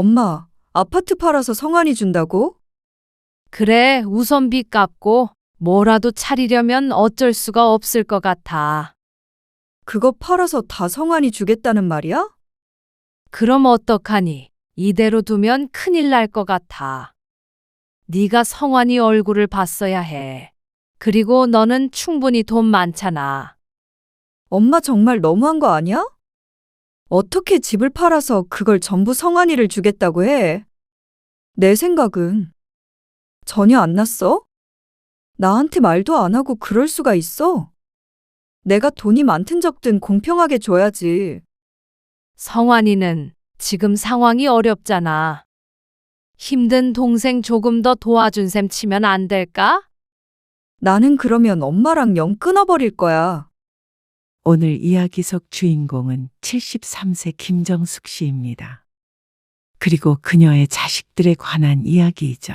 엄마, 아파트 팔아서 성환이 준다고? 그래, 우선비 깎고 뭐라도 차리려면 어쩔 수가 없을 것 같아. 그거 팔아서 다 성환이 주겠다는 말이야? 그럼 어떡하니? 이대로 두면 큰일 날 것 같아. 네가 성환이 얼굴을 봤어야 해. 그리고 너는 충분히 돈 많잖아. 엄마 정말 너무한 거 아니야? 어떻게 집을 팔아서 그걸 전부 성환이를 주겠다고 해? 내 생각은 전혀 안 났어? 나한테 말도 안 하고 그럴 수가 있어? 내가 돈이 많든 적든 공평하게 줘야지. 성환이는 지금 상황이 어렵잖아. 힘든 동생 조금 더 도와준 셈 치면 안 될까? 나는 그러면 엄마랑 영 끊어버릴 거야. 오늘 이야기 속 주인공은 73세 김정숙 씨입니다. 그리고 그녀의 자식들에 관한 이야기이죠.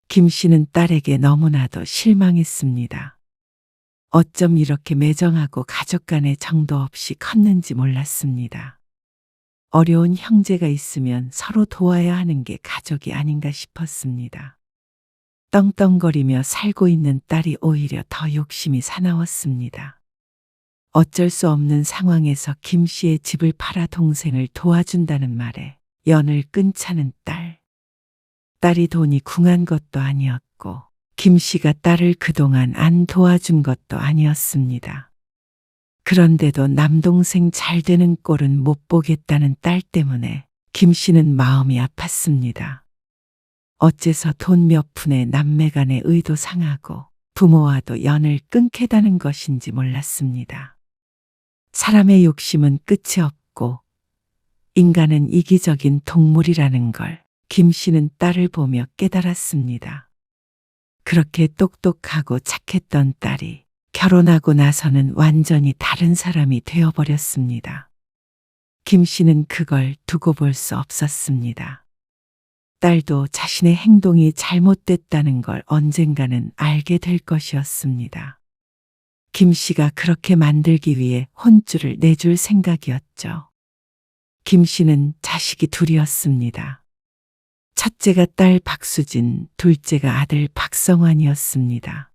김 씨는 딸에게 너무나도 실망했습니다. 어쩜 이렇게 매정하고 가족 간의 정도 없이 컸는지 몰랐습니다. 어려운 형제가 있으면 서로 도와야 하는 게 가족이 아닌가 싶었습니다. 떵떵거리며 살고 있는 딸이 오히려 더 욕심이 사나웠습니다. 어쩔 수 없는 상황에서 김 씨의 집을 팔아 동생을 도와준다는 말에 연을 끊자는 딸. 딸이 돈이 궁한 것도 아니었고 김 씨가 딸을 그동안 안 도와준 것도 아니었습니다. 그런데도 남동생 잘 되는 꼴은 못 보겠다는 딸 때문에 김 씨는 마음이 아팠습니다. 어째서 돈 몇 푼에 남매 간의 의도 상하고 부모와도 연을 끊겠다는 것인지 몰랐습니다. 사람의 욕심은 끝이 없고 인간은 이기적인 동물이라는 걸 김 씨는 딸을 보며 깨달았습니다. 그렇게 똑똑하고 착했던 딸이 결혼하고 나서는 완전히 다른 사람이 되어버렸습니다. 김 씨는 그걸 두고 볼 수 없었습니다. 딸도 자신의 행동이 잘못됐다는 걸 언젠가는 알게 될 것이었습니다. 김 씨가 그렇게 만들기 위해 혼쭐을 내줄 생각이었죠. 김 씨는 자식이 둘이었습니다. 첫째가 딸 박수진, 둘째가 아들 박성환이었습니다.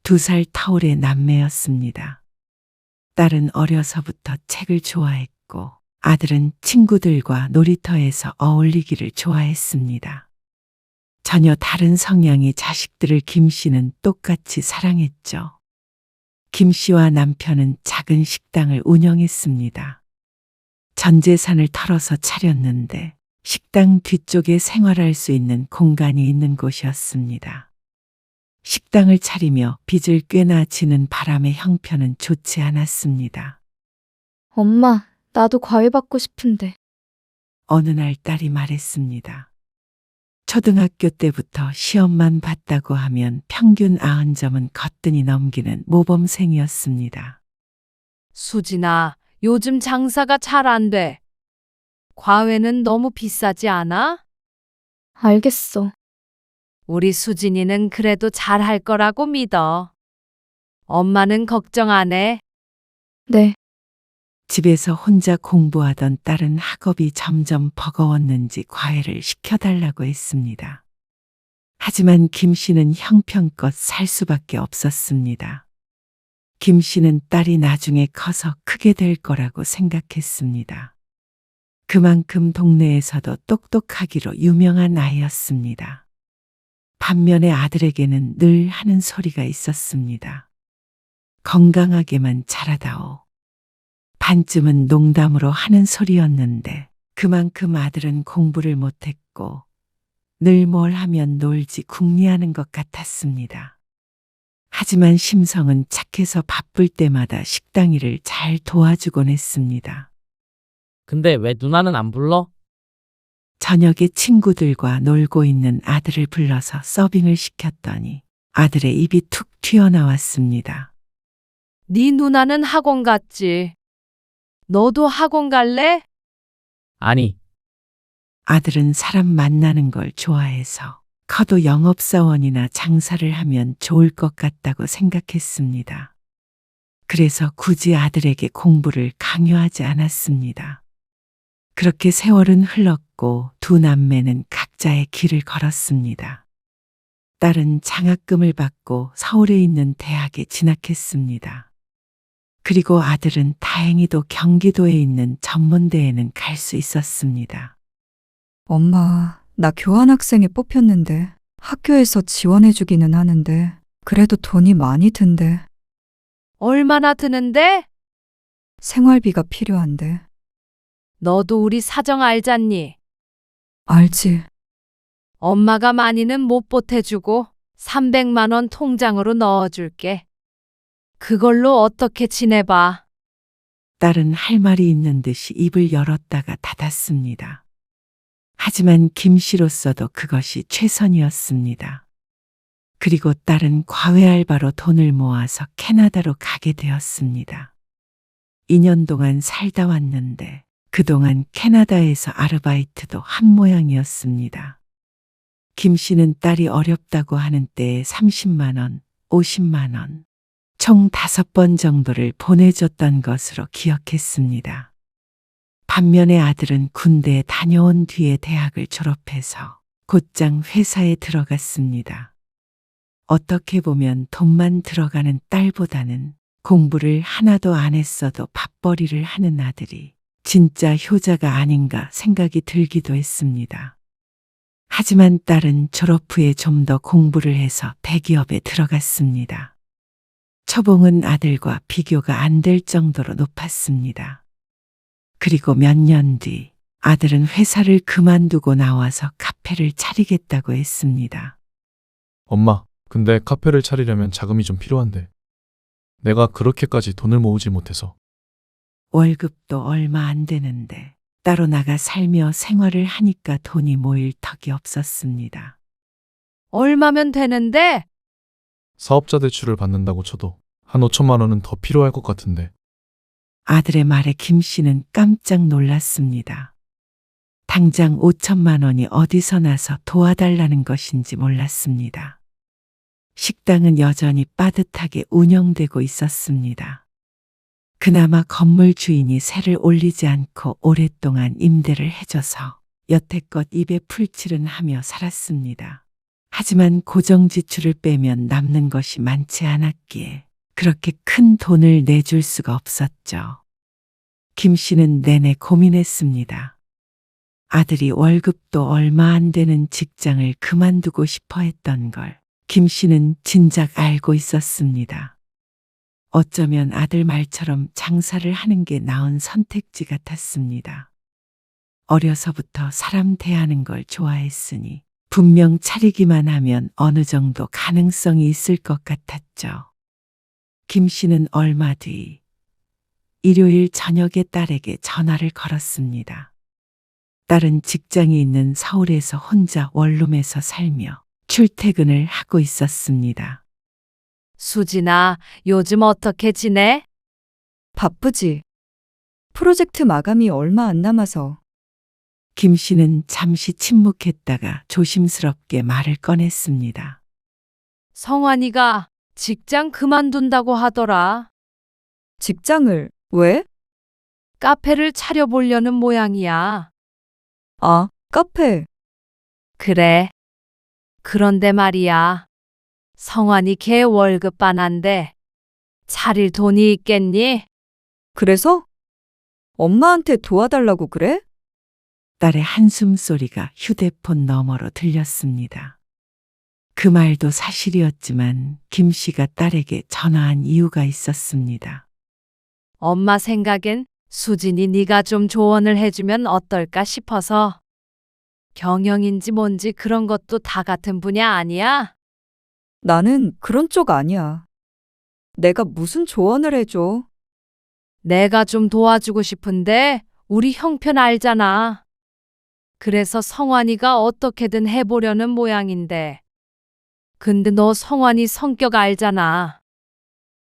2살 터울의 남매였습니다. 딸은 어려서부터 책을 좋아했고 아들은 친구들과 놀이터에서 어울리기를 좋아했습니다. 전혀 다른 성향의 자식들을 김 씨는 똑같이 사랑했죠. 김 씨와 남편은 작은 식당을 운영했습니다. 전 재산을 털어서 차렸는데 식당 뒤쪽에 생활할 수 있는 공간이 있는 곳이었습니다. 식당을 차리며 빚을 꽤나 지는 바람에 형편은 좋지 않았습니다. 엄마, 나도 과외 받고 싶은데. 어느 날 딸이 말했습니다. 초등학교 때부터 시험만 봤다고 하면 평균 90점은 거뜬히 넘기는 모범생이었습니다. 수진아, 요즘 장사가 잘 안 돼. 과외는 너무 비싸지 않아? 알겠어. 우리 수진이는 그래도 잘할 거라고 믿어. 엄마는 걱정 안 해. 네, 집에서 혼자 공부하던 딸은 학업이 점점 버거웠는지 과외를 시켜달라고 했습니다. 하지만 김 씨는 형편껏 살 수밖에 없었습니다. 김 씨는 딸이 나중에 커서 크게 될 거라고 생각했습니다. 그만큼 동네에서도 똑똑하기로 유명한 아이였습니다. 반면에 아들에게는 늘 하는 소리가 있었습니다. 건강하게만 자라다오. 반쯤은 농담으로 하는 소리였는데 그만큼 아들은 공부를 못했고 늘 뭘 하면 놀지 궁리하는 것 같았습니다. 하지만 심성은 착해서 바쁠 때마다 식당 일을 잘 도와주곤 했습니다. 근데 왜 누나는 안 불러? 저녁에 친구들과 놀고 있는 아들을 불러서 서빙을 시켰더니 아들의 입이 툭 튀어나왔습니다. 네 누나는 학원 갔지. 너도 학원 갈래? 아니, 아들은 사람 만나는 걸 좋아해서 커도 영업사원이나 장사를 하면 좋을 것 같다고 생각했습니다. 그래서 굳이 아들에게 공부를 강요하지 않았습니다. 그렇게 세월은 흘렀고 두 남매는 각자의 길을 걸었습니다. 딸은 장학금을 받고 서울에 있는 대학에 진학했습니다. 그리고 아들은 다행히도 경기도에 있는 전문대에는 갈 수 있었습니다. 엄마, 나 교환학생에 뽑혔는데 학교에서 지원해주기는 하는데 그래도 돈이 많이 든대. 얼마나 드는데? 생활비가 필요한데. 너도 우리 사정 알잖니? 알지? 엄마가 많이는 못 보태주고 300만 원 통장으로 넣어줄게. 그걸로 어떻게 지내봐. 딸은 할 말이 있는 듯이 입을 열었다가 닫았습니다. 하지만 김 씨로서도 그것이 최선이었습니다. 그리고 딸은 과외 알바로 돈을 모아서 캐나다로 가게 되었습니다. 2년 동안 살다 왔는데 그동안 캐나다에서 아르바이트도 한 모양이었습니다. 김 씨는 딸이 어렵다고 하는 때에 30만 원, 50만 원, 총 5번 정도를 보내줬던 것으로 기억했습니다. 반면에 아들은 군대에 다녀온 뒤에 대학을 졸업해서 곧장 회사에 들어갔습니다. 어떻게 보면 돈만 들어가는 딸보다는 공부를 하나도 안 했어도 밥벌이를 하는 아들이 진짜 효자가 아닌가 생각이 들기도 했습니다. 하지만 딸은 졸업 후에 좀 더 공부를 해서 대기업에 들어갔습니다. 초봉은 아들과 비교가 안 될 정도로 높았습니다. 그리고 몇 년 뒤 아들은 회사를 그만두고 나와서 카페를 차리겠다고 했습니다. 엄마, 근데 카페를 차리려면 자금이 좀 필요한데. 내가 그렇게까지 돈을 모으지 못해서. 월급도 얼마 안 되는데 따로 나가 살며 생활을 하니까 돈이 모일 턱이 없었습니다. 얼마면 되는데? 사업자 대출을 받는다고 쳐도 한 5천만 원은 더 필요할 것 같은데. 아들의 말에 김 씨는 깜짝 놀랐습니다. 당장 5천만 원이 어디서 나서 도와달라는 것인지 몰랐습니다. 식당은 여전히 빠듯하게 운영되고 있었습니다. 그나마 건물 주인이 세를 올리지 않고 오랫동안 임대를 해줘서 여태껏 입에 풀칠은 하며 살았습니다. 하지만 고정 지출을 빼면 남는 것이 많지 않았기에 그렇게 큰 돈을 내줄 수가 없었죠. 김 씨는 내내 고민했습니다. 아들이 월급도 얼마 안 되는 직장을 그만두고 싶어 했던 걸 김 씨는 진작 알고 있었습니다. 어쩌면 아들 말처럼 장사를 하는 게 나은 선택지 같았습니다. 어려서부터 사람 대하는 걸 좋아했으니 분명 차리기만 하면 어느 정도 가능성이 있을 것 같았죠. 김 씨는 얼마 뒤 일요일 저녁에 딸에게 전화를 걸었습니다. 딸은 직장이 있는 서울에서 혼자 원룸에서 살며 출퇴근을 하고 있었습니다. 수진아, 요즘 어떻게 지내? 바쁘지? 프로젝트 마감이 얼마 안 남아서. 김 씨는 잠시 침묵했다가 조심스럽게 말을 꺼냈습니다. 성환이가 직장 그만둔다고 하더라. 직장을 왜? 카페를 차려보려는 모양이야. 아, 카페. 그래. 그런데 말이야. 성환이 걔 월급 반한데 차릴 돈이 있겠니? 그래서? 엄마한테 도와달라고 그래? 딸의 한숨 소리가 휴대폰 너머로 들렸습니다. 그 말도 사실이었지만 김 씨가 딸에게 전화한 이유가 있었습니다. 엄마 생각엔 수진이 네가 좀 조언을 해주면 어떨까 싶어서. 경영인지 뭔지 그런 것도 다 같은 분야 아니야? 나는 그런 쪽 아니야. 내가 무슨 조언을 해줘. 내가 좀 도와주고 싶은데 우리 형편 알잖아. 그래서 성환이가 어떻게든 해보려는 모양인데. 근데 너 성환이 성격 알잖아.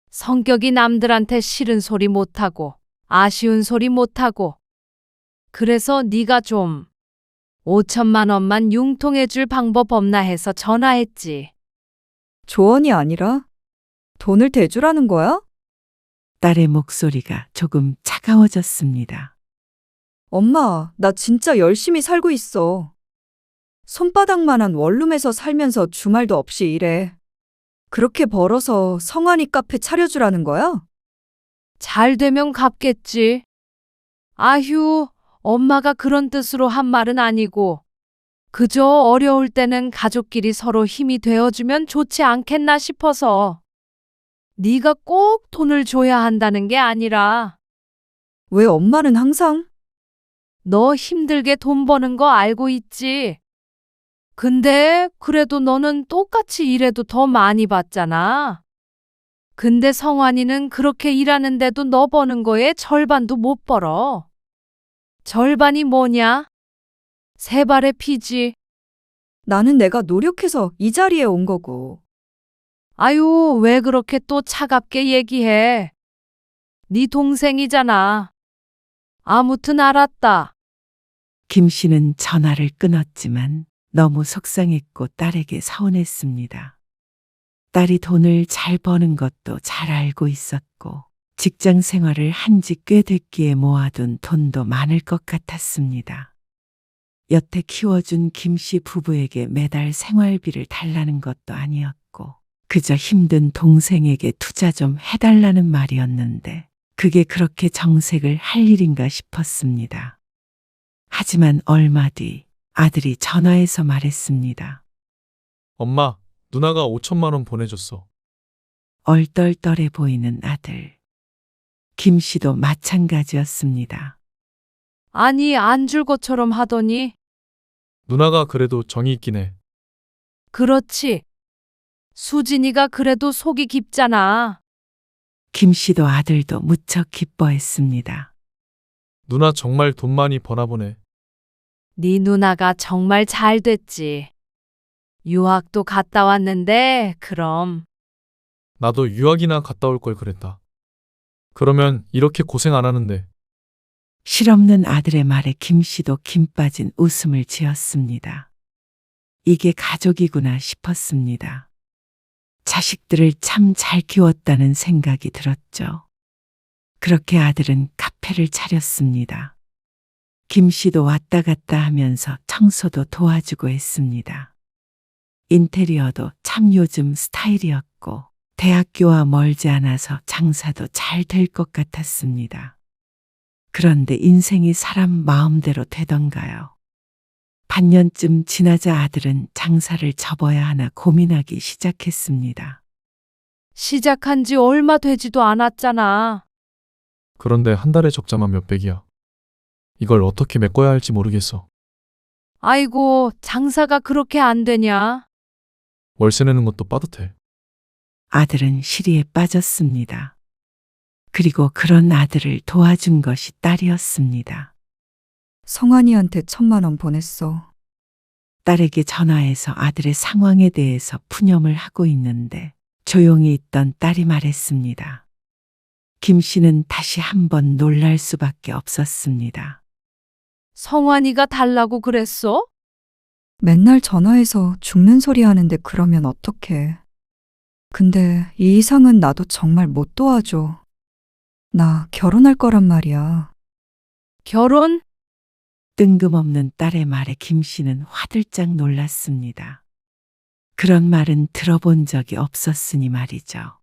성격이 남들한테 싫은 소리 못하고 아쉬운 소리 못하고. 그래서 네가 좀 5천만 원만 융통해 줄 방법 없나 해서 전화했지. 조언이 아니라 돈을 대주라는 거야? 딸의 목소리가 조금 차가워졌습니다. 엄마, 나 진짜 열심히 살고 있어. 손바닥만한 원룸에서 살면서 주말도 없이 일해. 그렇게 벌어서 성환이 카페 차려주라는 거야? 잘 되면 갚겠지. 아휴, 엄마가 그런 뜻으로 한 말은 아니고, 그저 어려울 때는 가족끼리 서로 힘이 되어주면 좋지 않겠나 싶어서. 네가 꼭 돈을 줘야 한다는 게 아니라, 왜 엄마는 항상? 너 힘들게 돈 버는 거 알고 있지? 근데 그래도 너는 똑같이 일해도 더 많이 받잖아. 근데 성환이는 그렇게 일하는데도 너 버는 거에 절반도 못 벌어. 절반이 뭐냐? 세 발의 피지. 나는 내가 노력해서 이 자리에 온 거고. 아유, 왜 그렇게 또 차갑게 얘기해? 네 동생이잖아. 아무튼 알았다. 김 씨는 전화를 끊었지만 너무 속상했고 딸에게 서운했습니다. 딸이 돈을 잘 버는 것도 잘 알고 있었고 직장 생활을 한 지 꽤 됐기에 모아둔 돈도 많을 것 같았습니다. 여태 키워준 김 씨 부부에게 매달 생활비를 달라는 것도 아니었고 그저 힘든 동생에게 투자 좀 해달라는 말이었는데 그게 그렇게 정색을 할 일인가 싶었습니다. 하지만 얼마 뒤 아들이 전화해서 말했습니다. 엄마, 누나가 5천만 원 보내줬어. 얼떨떨해 보이는 아들. 김 씨도 마찬가지였습니다. 아니, 안 줄 것처럼 하더니. 누나가 그래도 정이 있긴 해. 그렇지. 수진이가 그래도 속이 깊잖아. 김 씨도 아들도 무척 기뻐했습니다. 누나 정말 돈 많이 버나 보네. 네 누나가 정말 잘 됐지. 유학도 갔다 왔는데, 그럼. 나도 유학이나 갔다 올 걸 그랬다. 그러면 이렇게 고생 안 하는데. 실없는 아들의 말에 김 씨도 김 빠진 웃음을 지었습니다. 이게 가족이구나 싶었습니다. 자식들을 참 잘 키웠다는 생각이 들었죠. 그렇게 아들은 카페를 차렸습니다. 김 씨도 왔다 갔다 하면서 청소도 도와주고 했습니다. 인테리어도 참 요즘 스타일이었고 대학교와 멀지 않아서 장사도 잘 될 것 같았습니다. 그런데 인생이 사람 마음대로 되던가요? 반년쯤 지나자 아들은 장사를 접어야 하나 고민하기 시작했습니다. 시작한 지 얼마 되지도 않았잖아. 그런데 한 달에 적자만 몇백이야. 이걸 어떻게 메꿔야 할지 모르겠어. 아이고, 장사가 그렇게 안 되냐? 월세 내는 것도 빠듯해. 아들은 시리에 빠졌습니다. 그리고 그런 아들을 도와준 것이 딸이었습니다. 성환이한테 1,000만 원 보냈어. 딸에게 전화해서 아들의 상황에 대해서 푸념을 하고 있는데 조용히 있던 딸이 말했습니다. 김 씨는 다시 한번 놀랄 수밖에 없었습니다. 성환이가 달라고 그랬어? 맨날 전화해서 죽는 소리 하는데 그러면 어떡해. 근데 이 이상은 나도 정말 못 도와줘. 나 결혼할 거란 말이야. 결혼? 뜬금없는 딸의 말에 김 씨는 화들짝 놀랐습니다. 그런 말은 들어본 적이 없었으니 말이죠.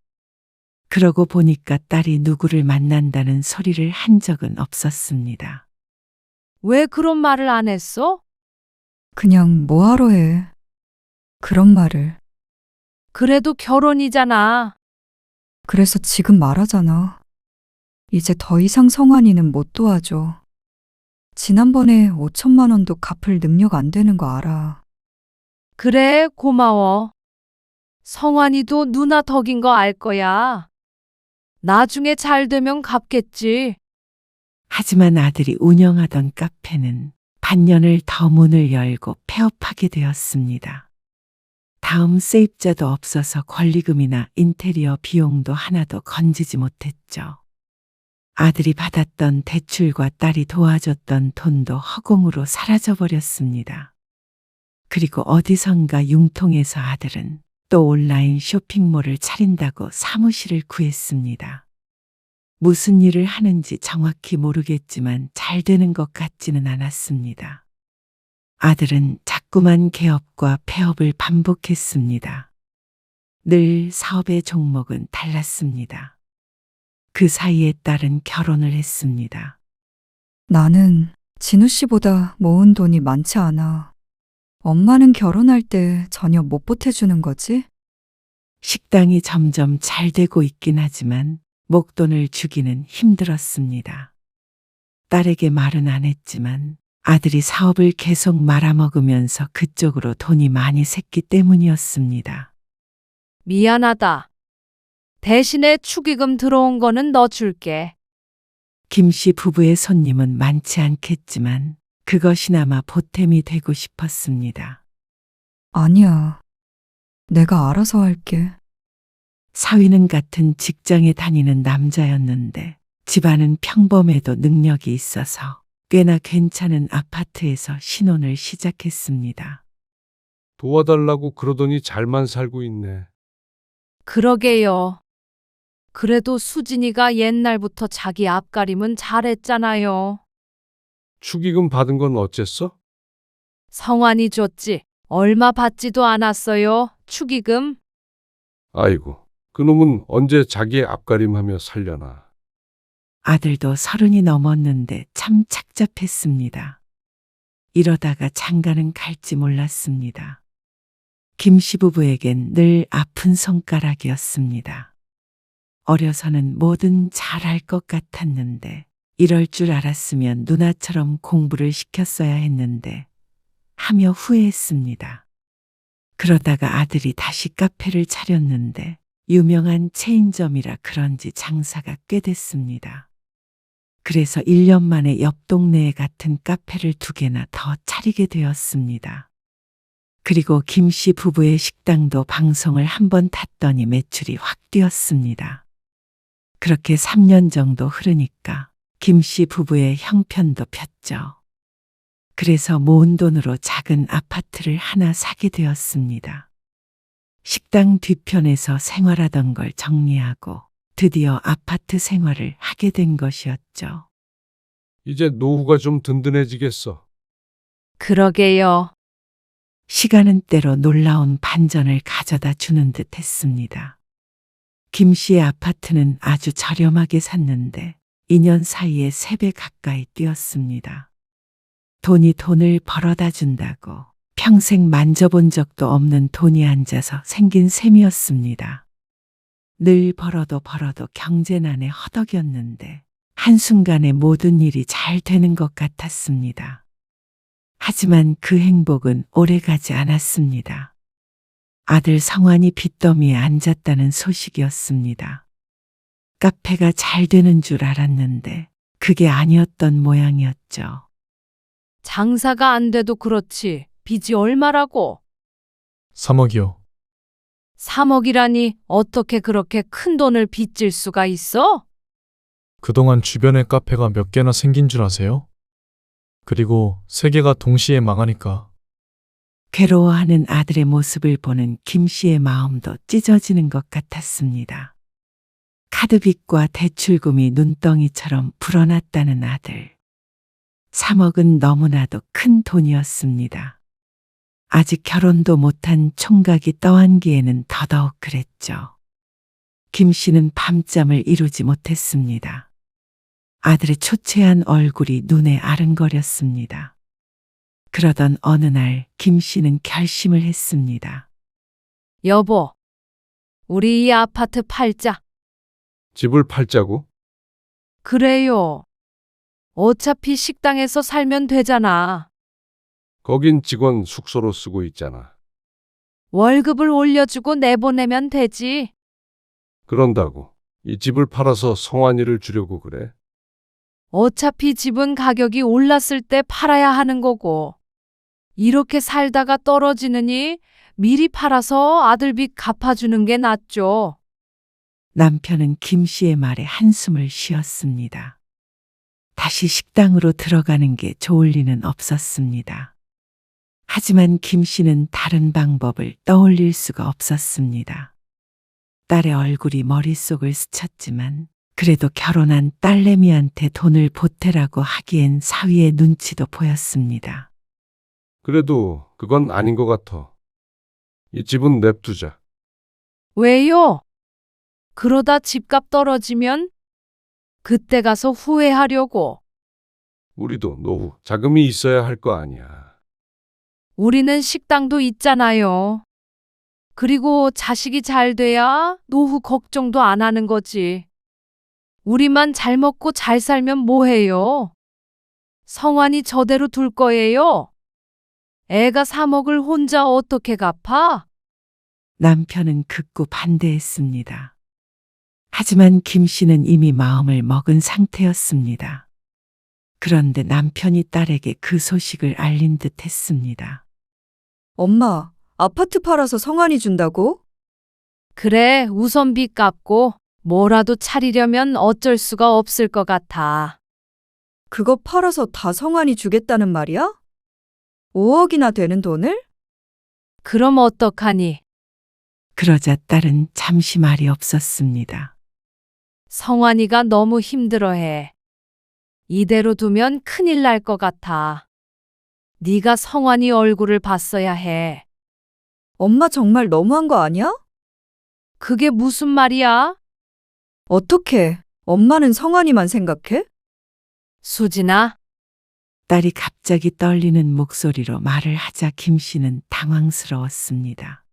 그러고 보니까 딸이 누구를 만난다는 소리를 한 적은 없었습니다. 왜 그런 말을 안 했어? 그냥 뭐하러 해. 그런 말을. 그래도 결혼이잖아. 그래서 지금 말하잖아. 이제 더 이상 성환이는 못 도와줘. 지난번에 5,000만 원도 갚을 능력 안 되는 거 알아. 그래, 고마워. 성환이도 누나 덕인 거 알 거야. 나중에 잘 되면 갚겠지. 하지만 아들이 운영하던 카페는 반년을 더 문을 열고 폐업하게 되었습니다. 다음 세입자도 없어서 권리금이나 인테리어 비용도 하나도 건지지 못했죠. 아들이 받았던 대출과 딸이 도와줬던 돈도 허공으로 사라져버렸습니다. 그리고 어디선가 융통해서 아들은 또 온라인 쇼핑몰을 차린다고 사무실을 구했습니다. 무슨 일을 하는지 정확히 모르겠지만 잘 되는 것 같지는 않았습니다. 아들은 자꾸만 개업과 폐업을 반복했습니다. 늘 사업의 종목은 달랐습니다. 그 사이에 딸은 결혼을 했습니다. 나는 진우 씨보다 모은 돈이 많지 않아. 엄마는 결혼할 때 전혀 못 보태주는 거지? 식당이 점점 잘 되고 있긴 하지만 목돈을 주기는 힘들었습니다. 딸에게 말은 안 했지만 아들이 사업을 계속 말아먹으면서 그쪽으로 돈이 많이 샜기 때문이었습니다. 미안하다. 대신에 축의금 들어온 거는 너 줄게. 김 씨 부부의 손님은 많지 않겠지만 그것이나마 보탬이 되고 싶었습니다. 아니야. 내가 알아서 할게. 사위는 같은 직장에 다니는 남자였는데 집안은 평범해도 능력이 있어서 꽤나 괜찮은 아파트에서 신혼을 시작했습니다. 도와달라고 그러더니 잘만 살고 있네. 그러게요. 그래도 수진이가 옛날부터 자기 앞가림은 잘했잖아요. 축의금 받은 건 어쨌어? 성환이 줬지. 얼마 받지도 않았어요. 축의금. 아이고, 그놈은 언제 자기 앞가림하며 살려나. 아들도 30이 넘었는데 참 착잡했습니다. 이러다가 장가는 갈지 몰랐습니다. 김 씨 부부에겐 늘 아픈 손가락이었습니다. 어려서는 뭐든 잘할 것 같았는데 이럴 줄 알았으면 누나처럼 공부를 시켰어야 했는데 하며 후회했습니다. 그러다가 아들이 다시 카페를 차렸는데 유명한 체인점이라 그런지 장사가 꽤 됐습니다. 그래서 1년 만에 옆 동네에 같은 카페를 2개나 더 차리게 되었습니다. 그리고 김 씨 부부의 식당도 방송을 한번 탔더니 매출이 확 뛰었습니다. 그렇게 3년 정도 흐르니까 김 씨 부부의 형편도 폈죠. 그래서 모은 돈으로 작은 아파트를 하나 사게 되었습니다. 식당 뒤편에서 생활하던 걸 정리하고 드디어 아파트 생활을 하게 된 것이었죠. 이제 노후가 좀 든든해지겠어. 그러게요. 시간은 때로 놀라운 반전을 가져다 주는 듯 했습니다. 김 씨의 아파트는 아주 저렴하게 샀는데 2년 사이에 3배 가까이 뛰었습니다. 돈이 돈을 벌어다 준다고 평생 만져본 적도 없는 돈이 앉아서 생긴 셈이었습니다. 늘 벌어도 경제난에 허덕였는데 한순간에 모든 일이 잘 되는 것 같았습니다. 하지만 그 행복은 오래가지 않았습니다. 아들 성환이 빚더미에 앉았다는 소식이었습니다. 카페가 잘 되는 줄 알았는데 그게 아니었던 모양이었죠. 장사가 안 돼도 그렇지. 빚이 얼마라고? 3억이요. 3억이라니 어떻게 그렇게 큰 돈을 빚질 수가 있어? 그동안 주변에 카페가 몇 개나 생긴 줄 아세요? 그리고 3개가 동시에 망하니까. 괴로워하는 아들의 모습을 보는 김 씨의 마음도 찢어지는 것 같았습니다. 카드빚과 대출금이 눈덩이처럼 불어났다는 아들. 3억은 너무나도 큰 돈이었습니다. 아직 결혼도 못한 총각이 떠안기에는 더더욱 그랬죠. 김 씨는 밤잠을 이루지 못했습니다. 아들의 초췌한 얼굴이 눈에 아른거렸습니다. 그러던 어느 날 김 씨는 결심을 했습니다. 여보, 우리 이 아파트 팔자. 집을 팔자고? 그래요. 어차피 식당에서 살면 되잖아. 거긴 직원 숙소로 쓰고 있잖아. 월급을 올려주고 내보내면 되지. 그런다고 이 집을 팔아서 성환이를 주려고 그래? 어차피 집은 가격이 올랐을 때 팔아야 하는 거고. 이렇게 살다가 떨어지느니 미리 팔아서 아들빚 갚아주는 게 낫죠. 남편은 김 씨의 말에 한숨을 쉬었습니다. 다시 식당으로 들어가는 게 좋을 리는 없었습니다. 하지만 김 씨는 다른 방법을 떠올릴 수가 없었습니다. 딸의 얼굴이 머릿속을 스쳤지만 그래도 결혼한 딸내미한테 돈을 보태라고 하기엔 사위의 눈치도 보였습니다. 그래도 그건 아닌 것 같아. 이 집은 냅두자. 왜요? 그러다 집값 떨어지면 그때 가서 후회하려고. 우리도 노후 자금이 있어야 할 거 아니야. 우리는 식당도 있잖아요. 그리고 자식이 잘 돼야 노후 걱정도 안 하는 거지. 우리만 잘 먹고 잘 살면 뭐해요? 성환이 저대로 둘 거예요? 애가 3억을 혼자 어떻게 갚아? 남편은 극구 반대했습니다. 하지만 김 씨는 이미 마음을 먹은 상태였습니다. 그런데 남편이 딸에게 그 소식을 알린 듯 했습니다. 엄마, 아파트 팔아서 성환이 준다고? 그래, 우선비 갚고 뭐라도 차리려면 어쩔 수가 없을 것 같아. 그거 팔아서 다 성환이 주겠다는 말이야? 5억이나 되는 돈을? 그럼 어떡하니? 그러자 딸은 잠시 말이 없었습니다. 성환이가 너무 힘들어해. 이대로 두면 큰일 날 것 같아. 네가 성환이 얼굴을 봤어야 해. 엄마 정말 너무한 거 아니야? 그게 무슨 말이야? 어떻게? 엄마는 성환이만 생각해? 수진아, 딸이 갑자기 떨리는 목소리로 말을 하자 김 씨는 당황스러웠습니다.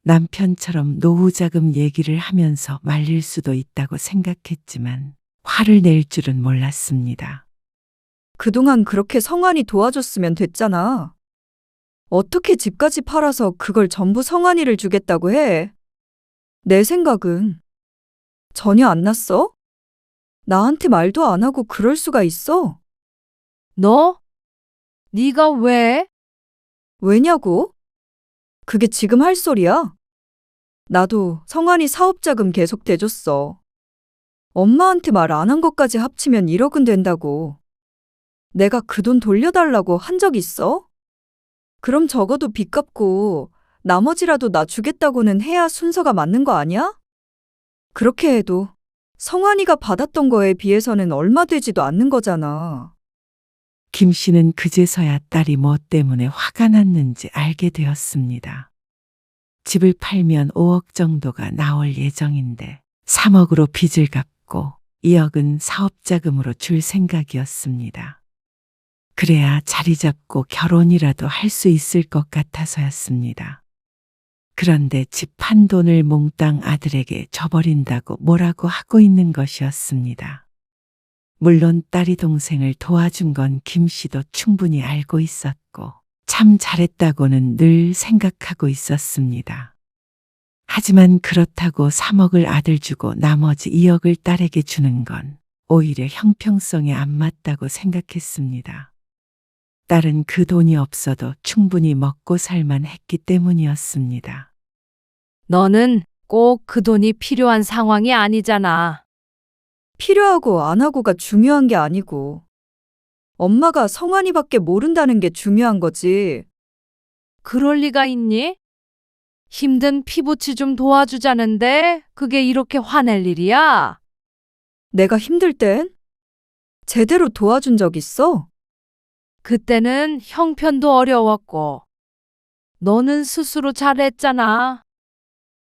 남편처럼 노후자금 얘기를 하면서 말릴 수도 있다고 생각했지만 화를 낼 줄은 몰랐습니다. 그동안 그렇게 성환이 도와줬으면 됐잖아. 어떻게 집까지 팔아서 그걸 전부 성환이를 주겠다고 해? 내 생각은 전혀 안 났어? 나한테 말도 안 하고 그럴 수가 있어? 너? 네가 왜? 왜냐고? 그게 지금 할 소리야? 나도 성환이 사업자금 계속 대줬어. 엄마한테 말 안 한 것까지 합치면 1억은 된다고. 내가 그 돈 돌려달라고 한 적 있어? 그럼 적어도 빚 갚고 나머지라도 나 주겠다고는 해야 순서가 맞는 거 아니야? 그렇게 해도 성환이가 받았던 거에 비해서는 얼마 되지도 않는 거잖아. 김 씨는 그제서야 딸이 뭐 때문에 화가 났는지 알게 되었습니다. 집을 팔면 5억 정도가 나올 예정인데 3억으로 빚을 갚고 2억은 사업자금으로 줄 생각이었습니다. 그래야 자리 잡고 결혼이라도 할 수 있을 것 같아서였습니다. 그런데 집 판 돈을 몽땅 아들에게 줘버린다고 뭐라고 하고 있는 것이었습니다. 물론 딸이 동생을 도와준 건 김 씨도 충분히 알고 있었고 참 잘했다고는 늘 생각하고 있었습니다. 하지만 그렇다고 3억을 아들 주고 나머지 2억을 딸에게 주는 건 오히려 형평성에 안 맞다고 생각했습니다. 딸은 그 돈이 없어도 충분히 먹고 살만 했기 때문이었습니다. 너는 꼭 그 돈이 필요한 상황이 아니잖아. 필요하고 안 하고가 중요한 게 아니고 엄마가 성환이밖에 모른다는 게 중요한 거지. 그럴 리가 있니? 힘든 피부치 좀 도와주자는데 그게 이렇게 화낼 일이야? 내가 힘들 땐 제대로 도와준 적 있어? 그때는 형편도 어려웠고 너는 스스로 잘했잖아.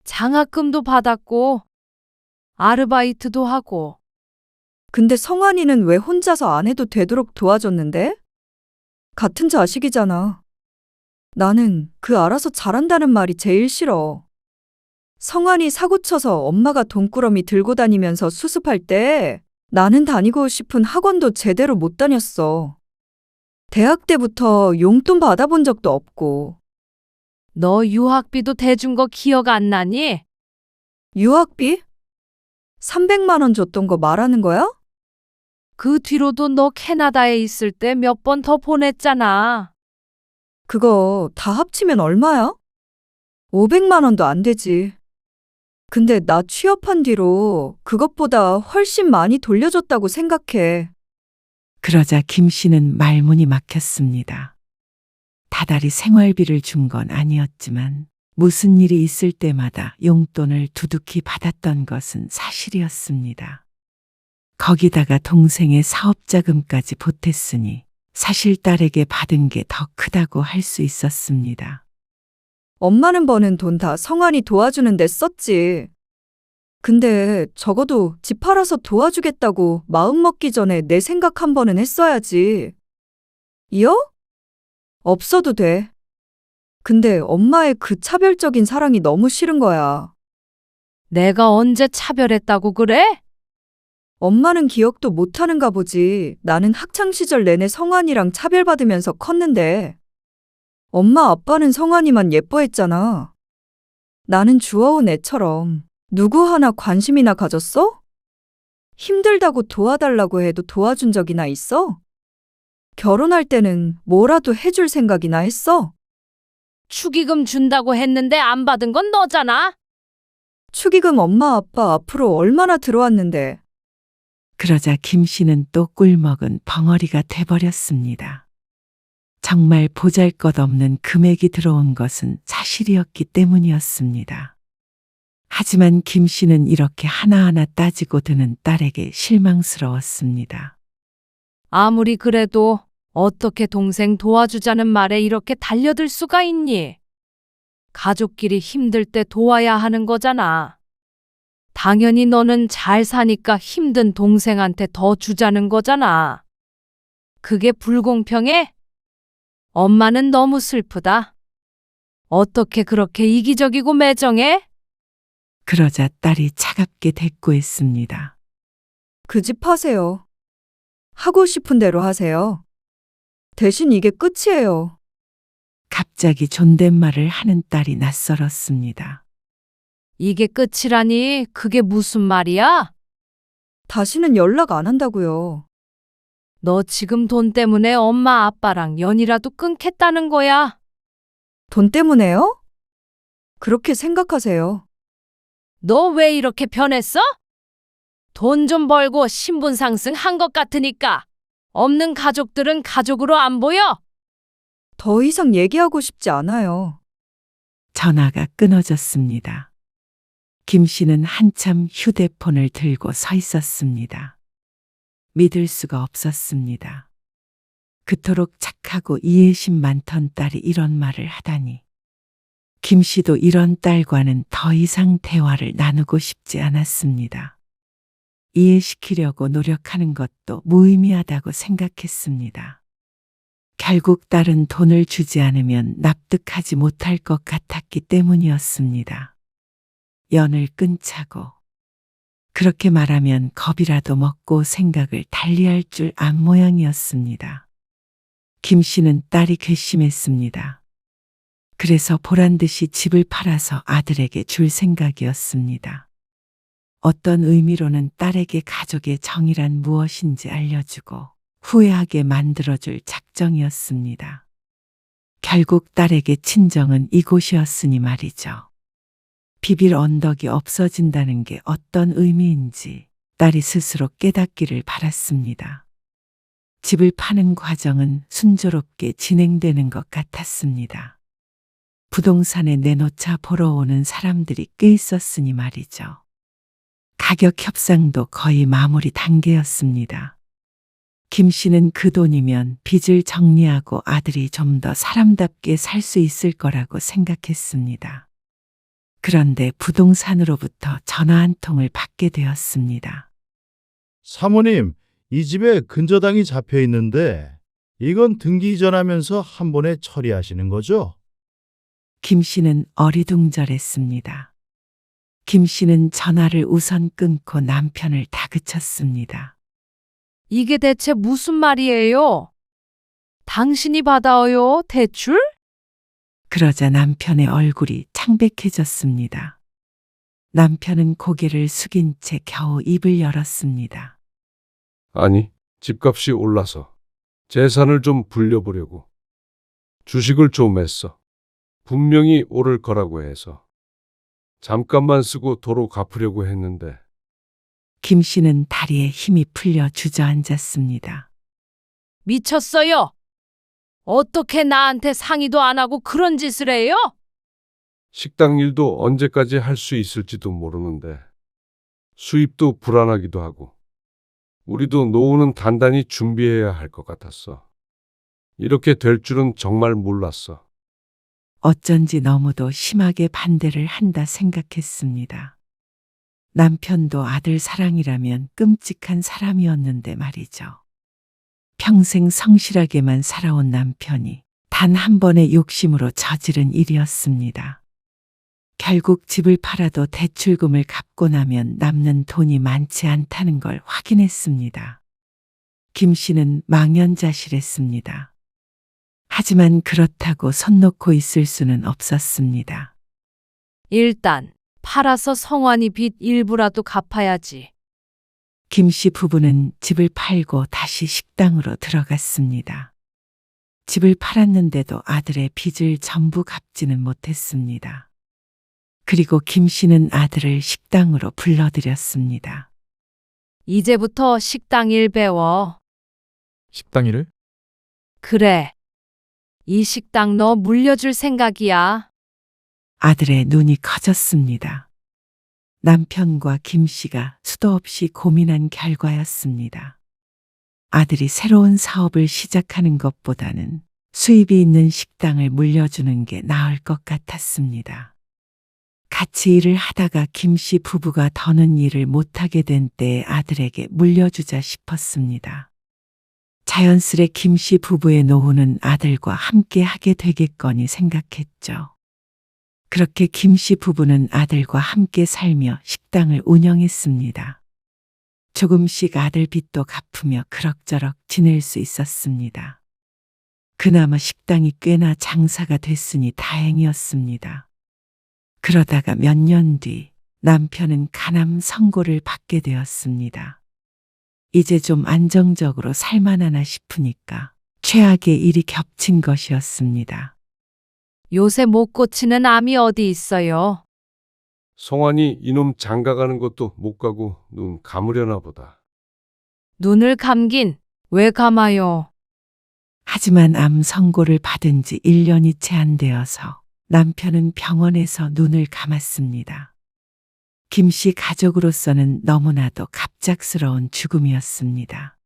장학금도 받았고 아르바이트도 하고. 근데 성환이는 왜 혼자서 안 해도 되도록 도와줬는데? 같은 자식이잖아. 나는 그 알아서 잘한다는 말이 제일 싫어. 성환이 사고쳐서 엄마가 돈꾸러미 들고 다니면서 수습할 때 나는 다니고 싶은 학원도 제대로 못 다녔어. 대학 때부터 용돈 받아본 적도 없고. 너 유학비도 대준 거 기억 안 나니? 유학비? 300만 원 줬던 거 말하는 거야? 그 뒤로도 너 캐나다에 있을 때 몇 번 더 보냈잖아. 그거 다 합치면 얼마야? 500만 원도 안 되지. 근데 나 취업한 뒤로 그것보다 훨씬 많이 돌려줬다고 생각해. 그러자 김 씨는 말문이 막혔습니다. 다달이 생활비를 준 건 아니었지만 무슨 일이 있을 때마다 용돈을 두둑히 받았던 것은 사실이었습니다. 거기다가 동생의 사업 자금까지 보탰으니 사실 딸에게 받은 게 더 크다고 할 수 있었습니다. 엄마는 버는 돈 다 성환이 도와주는데 썼지. 근데 적어도 집 팔아서 도와주겠다고 마음 먹기 전에 내 생각 한 번은 했어야지. 이어? 없어도 돼. 근데 엄마의 그 차별적인 사랑이 너무 싫은 거야. 내가 언제 차별했다고 그래? 엄마는 기억도 못하는가 보지. 나는 학창시절 내내 성환이랑 차별받으면서 컸는데. 엄마 아빠는 성환이만 예뻐했잖아. 나는 주워온 애처럼 누구 하나 관심이나 가졌어? 힘들다고 도와달라고 해도 도와준 적이나 있어? 결혼할 때는 뭐라도 해줄 생각이나 했어? 축의금 준다고 했는데 안 받은 건 너잖아. 축의금 엄마 아빠 앞으로 얼마나 들어왔는데. 그러자 김 씨는 또 꿀먹은 벙어리가 돼버렸습니다. 정말 보잘것없는 금액이 들어온 것은 사실이었기 때문이었습니다. 하지만 김 씨는 이렇게 하나하나 따지고 드는 딸에게 실망스러웠습니다. 아무리 그래도 어떻게 동생 도와주자는 말에 이렇게 달려들 수가 있니? 가족끼리 힘들 때 도와야 하는 거잖아. 당연히 너는 잘 사니까 힘든 동생한테 더 주자는 거잖아. 그게 불공평해? 엄마는 너무 슬프다. 어떻게 그렇게 이기적이고 매정해? 그러자 딸이 차갑게 대꾸했습니다. 그 집 하세요. 하고 싶은 대로 하세요. 대신 이게 끝이에요. 갑자기 존댓말을 하는 딸이 낯설었습니다. 이게 끝이라니 그게 무슨 말이야? 다시는 연락 안 한다고요. 너 지금 돈 때문에 엄마 아빠랑 연이라도 끊겠다는 거야. 돈 때문에요? 그렇게 생각하세요. 너 왜 이렇게 변했어? 돈 좀 벌고 신분 상승한 것 같으니까 없는 가족들은 가족으로 안 보여? 더 이상 얘기하고 싶지 않아요. 전화가 끊어졌습니다. 김 씨는 한참 휴대폰을 들고 서 있었습니다. 믿을 수가 없었습니다. 그토록 착하고 이해심 많던 딸이 이런 말을 하다니. 김 씨도 이런 딸과는 더 이상 대화를 나누고 싶지 않았습니다. 이해시키려고 노력하는 것도 무의미하다고 생각했습니다. 결국 딸은 돈을 주지 않으면 납득하지 못할 것 같았기 때문이었습니다. 연을 끊자고. 그렇게 말하면 겁이라도 먹고 생각을 달리할 줄 안 모양이었습니다. 김 씨는 딸이 괘씸했습니다. 그래서 보란듯이 집을 팔아서 아들에게 줄 생각이었습니다. 어떤 의미로는 딸에게 가족의 정의란 무엇인지 알려주고 후회하게 만들어줄 작정이었습니다. 결국 딸에게 친정은 이곳이었으니 말이죠. 비빌 언덕이 없어진다는 게 어떤 의미인지 딸이 스스로 깨닫기를 바랐습니다. 집을 파는 과정은 순조롭게 진행되는 것 같았습니다. 부동산에 내놓자 보러 오는 사람들이 꽤 있었으니 말이죠. 가격 협상도 거의 마무리 단계였습니다. 김 씨는 그 돈이면 빚을 정리하고 아들이 좀 더 사람답게 살 수 있을 거라고 생각했습니다. 그런데 부동산으로부터 전화 한 통을 받게 되었습니다. 사모님, 이 집에 근저당이 잡혀 있는데 이건 등기 이전하면서 한 번에 처리하시는 거죠? 김 씨는 어리둥절했습니다. 김 씨는 전화를 우선 끊고 남편을 다그쳤습니다. 이게 대체 무슨 말이에요? 당신이 받아요, 대출? 그러자 남편의 얼굴이 창백해졌습니다. 남편은 고개를 숙인 채 겨우 입을 열었습니다. 아니, 집값이 올라서 재산을 좀 불려보려고. 주식을 좀 했어. 분명히 오를 거라고 해서. 잠깐만 쓰고 도로 갚으려고 했는데. 김 씨는 다리에 힘이 풀려 주저앉았습니다. 미쳤어요. 어떻게 나한테 상의도 안 하고 그런 짓을 해요? 식당 일도 언제까지 할 수 있을지도 모르는데. 수입도 불안하기도 하고. 우리도 노후는 단단히 준비해야 할 것 같았어. 이렇게 될 줄은 정말 몰랐어. 어쩐지 너무도 심하게 반대를 한다 생각했습니다. 남편도 아들 사랑이라면 끔찍한 사람이었는데 말이죠. 평생 성실하게만 살아온 남편이 단 한 번의 욕심으로 저지른 일이었습니다. 결국 집을 팔아도 대출금을 갚고 나면 남는 돈이 많지 않다는 걸 확인했습니다. 김 씨는 망연자실했습니다. 하지만 그렇다고 손 놓고 있을 수는 없었습니다. 일단 팔아서 성환이 빚 일부라도 갚아야지. 김 씨 부부는 집을 팔고 다시 식당으로 들어갔습니다. 집을 팔았는데도 아들의 빚을 전부 갚지는 못했습니다. 그리고 김 씨는 아들을 식당으로 불러들였습니다. 이제부터 식당 일 배워. 식당 일을? 그래. 이 식당 너 물려줄 생각이야. 아들의 눈이 커졌습니다. 남편과 김 씨가 수도 없이 고민한 결과였습니다. 아들이 새로운 사업을 시작하는 것보다는 수입이 있는 식당을 물려주는 게 나을 것 같았습니다. 같이 일을 하다가 김 씨 부부가 더는 일을 못하게 된 때에 아들에게 물려주자 싶었습니다. 자연스레 김 씨 부부의 노후는 아들과 함께 하게 되겠거니 생각했죠. 그렇게 김 씨 부부는 아들과 함께 살며 식당을 운영했습니다. 조금씩 아들 빚도 갚으며 그럭저럭 지낼 수 있었습니다. 그나마 식당이 꽤나 장사가 됐으니 다행이었습니다. 그러다가 몇 년 뒤 남편은 간암 선고를 받게 되었습니다. 이제 좀 안정적으로 살만하나 싶으니까 최악의 일이 겹친 것이었습니다. 요새 못 고치는 암이 어디 있어요? 성환이 이놈 장가가는 것도 못 가고 눈 감으려나 보다. 눈을 감긴 왜 감아요? 하지만 암 선고를 받은 지 1년이 채 안 되어서 남편은 병원에서 눈을 감았습니다. 김 씨 가족으로서는 너무나도 갑작스러운 죽음이었습니다.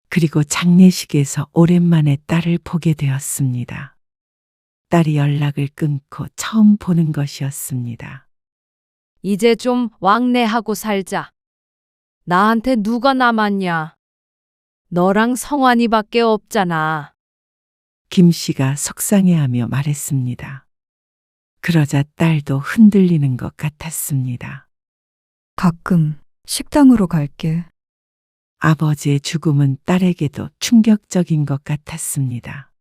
그리고 장례식에서 오랜만에 딸을 보게 되었습니다. 딸이 연락을 끊고 처음 보는 것이었습니다. 이제 좀 왕래하고 살자. 나한테 누가 남았냐? 너랑 성환이밖에 없잖아. 김 씨가 속상해하며 말했습니다. 그러자 딸도 흔들리는 것 같았습니다. 가끔 식당으로 갈게. 아버지의 죽음은 딸에게도 충격적인 것 같았습니다.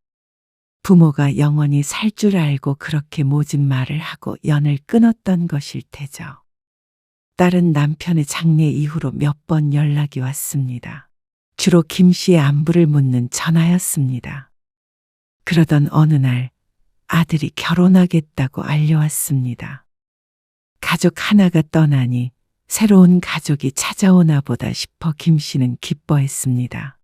부모가 영원히 살 줄 알고 그렇게 모진 말을 하고 연을 끊었던 것일 테죠. 딸은 남편의 장례 이후로 몇 번 연락이 왔습니다. 주로 김 씨의 안부를 묻는 전화였습니다. 그러던 어느 날 아들이 결혼하겠다고 알려왔습니다. 가족 하나가 떠나니 새로운 가족이 찾아오나 보다 싶어 김 씨는 기뻐했습니다.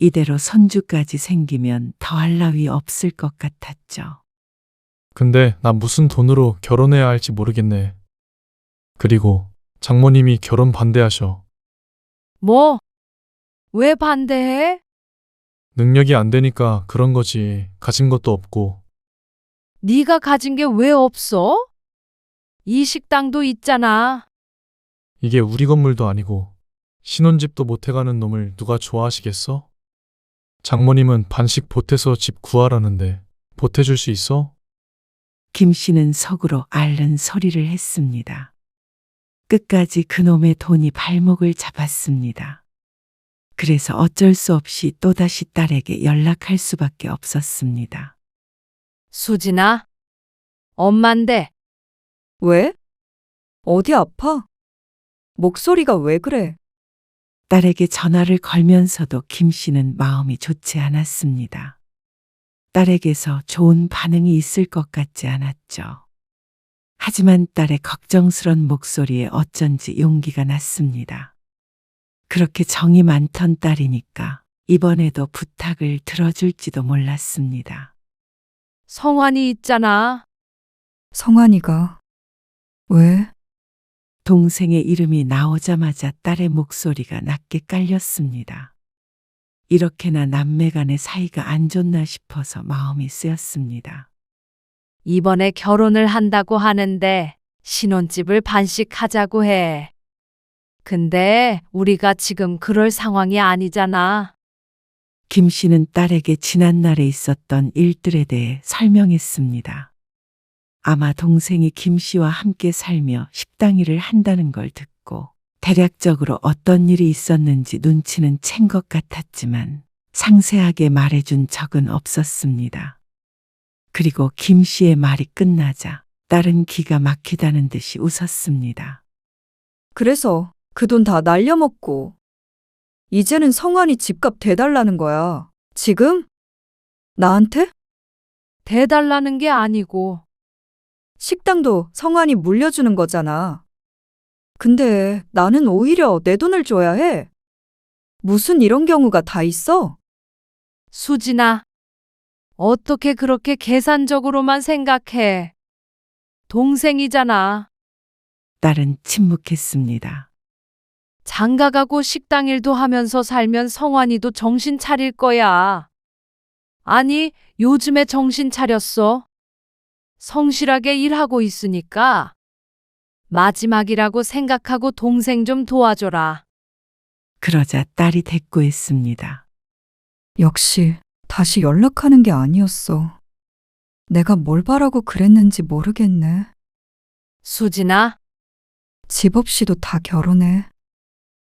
이대로 손주까지 생기면 더할 나위 없을 것 같았죠. 근데 나 무슨 돈으로 결혼해야 할지 모르겠네. 그리고 장모님이 결혼 반대하셔. 뭐? 왜 반대해? 능력이 안 되니까 그런 거지. 가진 것도 없고. 네가 가진 게 왜 없어? 이 식당도 있잖아. 이게 우리 건물도 아니고 신혼집도 못 해가는 놈을 누가 좋아하시겠어? 장모님은 반씩 보태서 집 구하라는데 보태줄 수 있어? 김 씨는 속으로 앓는 소리를 했습니다. 끝까지 그놈의 돈이 발목을 잡았습니다. 그래서 어쩔 수 없이 또다시 딸에게 연락할 수밖에 없었습니다. 수진아, 엄만데 왜? 어디 아파? 목소리가 왜 그래? 딸에게 전화를 걸면서도 김 씨는 마음이 좋지 않았습니다. 딸에게서 좋은 반응이 있을 것 같지 않았죠. 하지만 딸의 걱정스런 목소리에 어쩐지 용기가 났습니다. 그렇게 정이 많던 딸이니까 이번에도 부탁을 들어줄지도 몰랐습니다. 성환이 있잖아. 성환이가 왜? 동생의 이름이 나오자마자 딸의 목소리가 낮게 깔렸습니다. 이렇게나 남매 간의 사이가 안 좋나 싶어서 마음이 쓰였습니다. 이번에 결혼을 한다고 하는데 신혼집을 반씩하자고 해. 근데 우리가 지금 그럴 상황이 아니잖아. 김 씨는 딸에게 지난날에 있었던 일들에 대해 설명했습니다. 아마 동생이 김 씨와 함께 살며 식당 일을 한다는 걸 듣고 대략적으로 어떤 일이 있었는지 눈치는 챈 것 같았지만 상세하게 말해준 적은 없었습니다. 그리고 김 씨의 말이 끝나자 딸은 기가 막히다는 듯이 웃었습니다. 그래서 그 돈 다 날려먹고 이제는 성환이 집값 대달라는 거야. 지금? 나한테? 대달라는 게 아니고 식당도 성환이 물려주는 거잖아. 근데 나는 오히려 내 돈을 줘야 해. 무슨 이런 경우가 다 있어? 수진아, 어떻게 그렇게 계산적으로만 생각해? 동생이잖아. 딸은 침묵했습니다. 장가 가고 식당 일도 하면서 살면 성환이도 정신 차릴 거야. 아니, 요즘에 정신 차렸어. 성실하게 일하고 있으니까 마지막이라고 생각하고 동생 좀 도와줘라. 그러자 딸이 대꾸했습니다. 역시 다시 연락하는 게 아니었어. 내가 뭘 바라고 그랬는지 모르겠네. 수진아, 집 없이도 다 결혼해.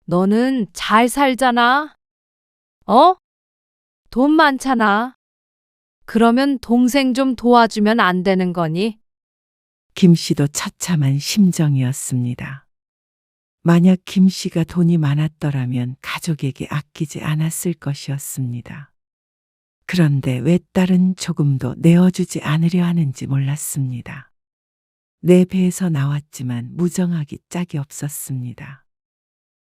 너는 잘 살잖아. 어? 돈 많잖아. 그러면 동생 좀 도와주면 안 되는 거니? 김 씨도 처참한 심정이었습니다. 만약 김 씨가 돈이 많았더라면 가족에게 아끼지 않았을 것이었습니다. 그런데 왜 딸은 조금도 내어주지 않으려 하는지 몰랐습니다. 내 배에서 나왔지만 무정하기 짝이 없었습니다.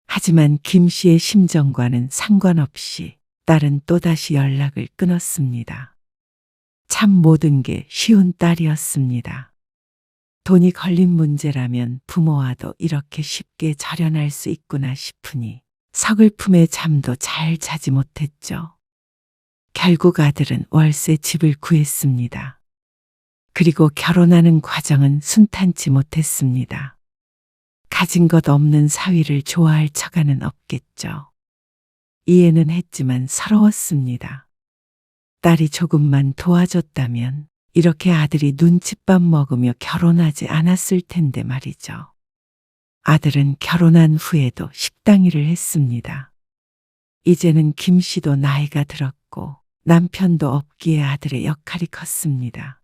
하지만 김 씨의 심정과는 상관없이 딸은 또다시 연락을 끊었습니다. 참 모든 게 쉬운 딸이었습니다. 돈이 걸린 문제라면 부모와도 이렇게 쉽게 절연할 수 있구나 싶으니 서글픔에 잠도 잘 자지 못했죠. 결국 아들은 월세 집을 구했습니다. 그리고 결혼하는 과정은 순탄치 못했습니다. 가진 것 없는 사위를 좋아할 처가는 없겠죠. 이해는 했지만 서러웠습니다. 딸이 조금만 도와줬다면 이렇게 아들이 눈칫밥 먹으며 결혼하지 않았을 텐데 말이죠. 아들은 결혼한 후에도 식당 일을 했습니다. 이제는 김 씨도 나이가 들었고 남편도 없기에 아들의 역할이 컸습니다.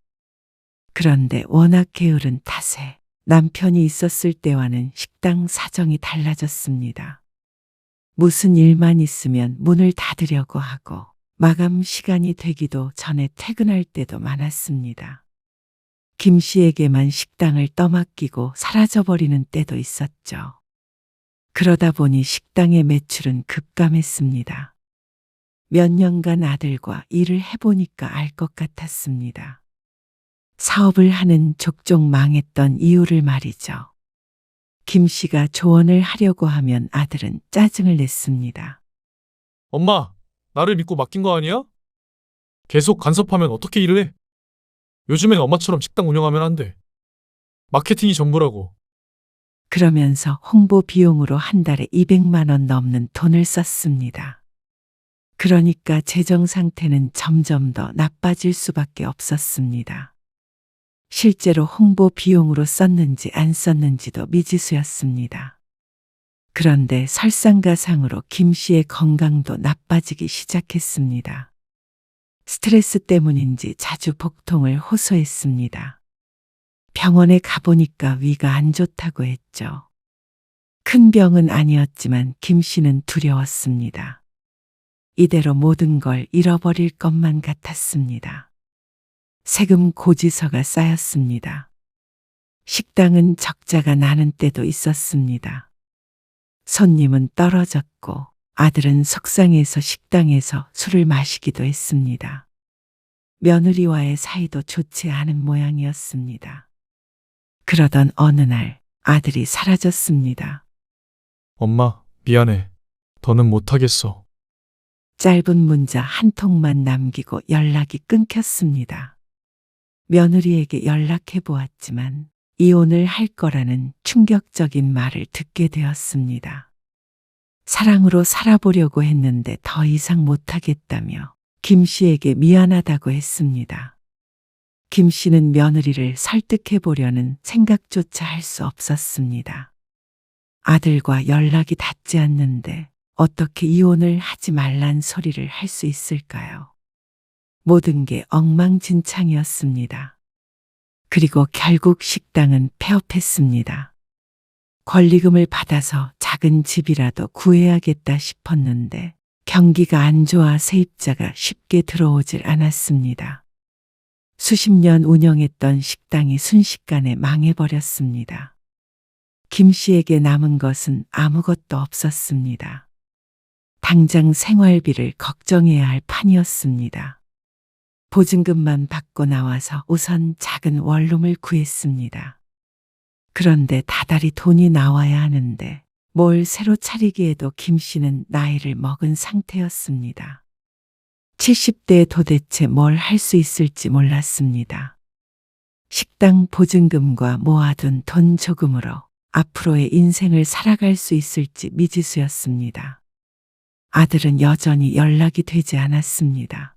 그런데 워낙 게으른 탓에 남편이 있었을 때와는 식당 사정이 달라졌습니다. 무슨 일만 있으면 문을 닫으려고 하고 마감 시간이 되기도 전에 퇴근할 때도 많았습니다. 김 씨에게만 식당을 떠맡기고 사라져버리는 때도 있었죠. 그러다 보니 식당의 매출은 급감했습니다. 몇 년간 아들과 일을 해보니까 알 것 같았습니다. 사업을 하는 족족 망했던 이유를 말이죠. 김 씨가 조언을 하려고 하면 아들은 짜증을 냈습니다. 엄마, 나를 믿고 맡긴 거 아니야? 계속 간섭하면 어떻게 일을 해? 요즘엔 엄마처럼 식당 운영하면 안 돼. 마케팅이 전부라고. 그러면서 홍보 비용으로 한 달에 200만 원 넘는 돈을 썼습니다. 그러니까 재정 상태는 점점 더 나빠질 수밖에 없었습니다. 실제로 홍보 비용으로 썼는지 안 썼는지도 미지수였습니다. 그런데 설상가상으로 김 씨의 건강도 나빠지기 시작했습니다. 스트레스 때문인지 자주 복통을 호소했습니다. 병원에 가보니까 위가 안 좋다고 했죠. 큰 병은 아니었지만 김 씨는 두려웠습니다. 이대로 모든 걸 잃어버릴 것만 같았습니다. 세금 고지서가 쌓였습니다. 식당은 적자가 나는 때도 있었습니다. 손님은 떨어졌고 아들은 속상해서 식당에서 술을 마시기도 했습니다. 며느리와의 사이도 좋지 않은 모양이었습니다. 그러던 어느 날 아들이 사라졌습니다. 엄마, 미안해. 더는 못하겠어. 짧은 문자 한 통만 남기고 연락이 끊겼습니다. 며느리에게 연락해 보았지만 이혼을 할 거라는 충격적인 말을 듣게 되었습니다. 사랑으로 살아보려고 했는데 더 이상 못하겠다며 김 씨에게 미안하다고 했습니다. 김 씨는 며느리를 설득해 보려는 생각조차 할 수 없었습니다. 아들과 연락이 닿지 않는데 어떻게 이혼을 하지 말란 소리를 할 수 있을까요? 모든 게 엉망진창이었습니다. 그리고 결국 식당은 폐업했습니다. 권리금을 받아서 작은 집이라도 구해야겠다 싶었는데 경기가 안 좋아 세입자가 쉽게 들어오질 않았습니다. 수십 년 운영했던 식당이 순식간에 망해버렸습니다. 김 씨에게 남은 것은 아무것도 없었습니다. 당장 생활비를 걱정해야 할 판이었습니다. 보증금만 받고 나와서 우선 작은 원룸을 구했습니다. 그런데 다달이 돈이 나와야 하는데 뭘 새로 차리기에도 김 씨는 나이를 먹은 상태였습니다. 70대에 도대체 뭘 할 수 있을지 몰랐습니다. 식당 보증금과 모아둔 돈 조금으로 앞으로의 인생을 살아갈 수 있을지 미지수였습니다. 아들은 여전히 연락이 되지 않았습니다.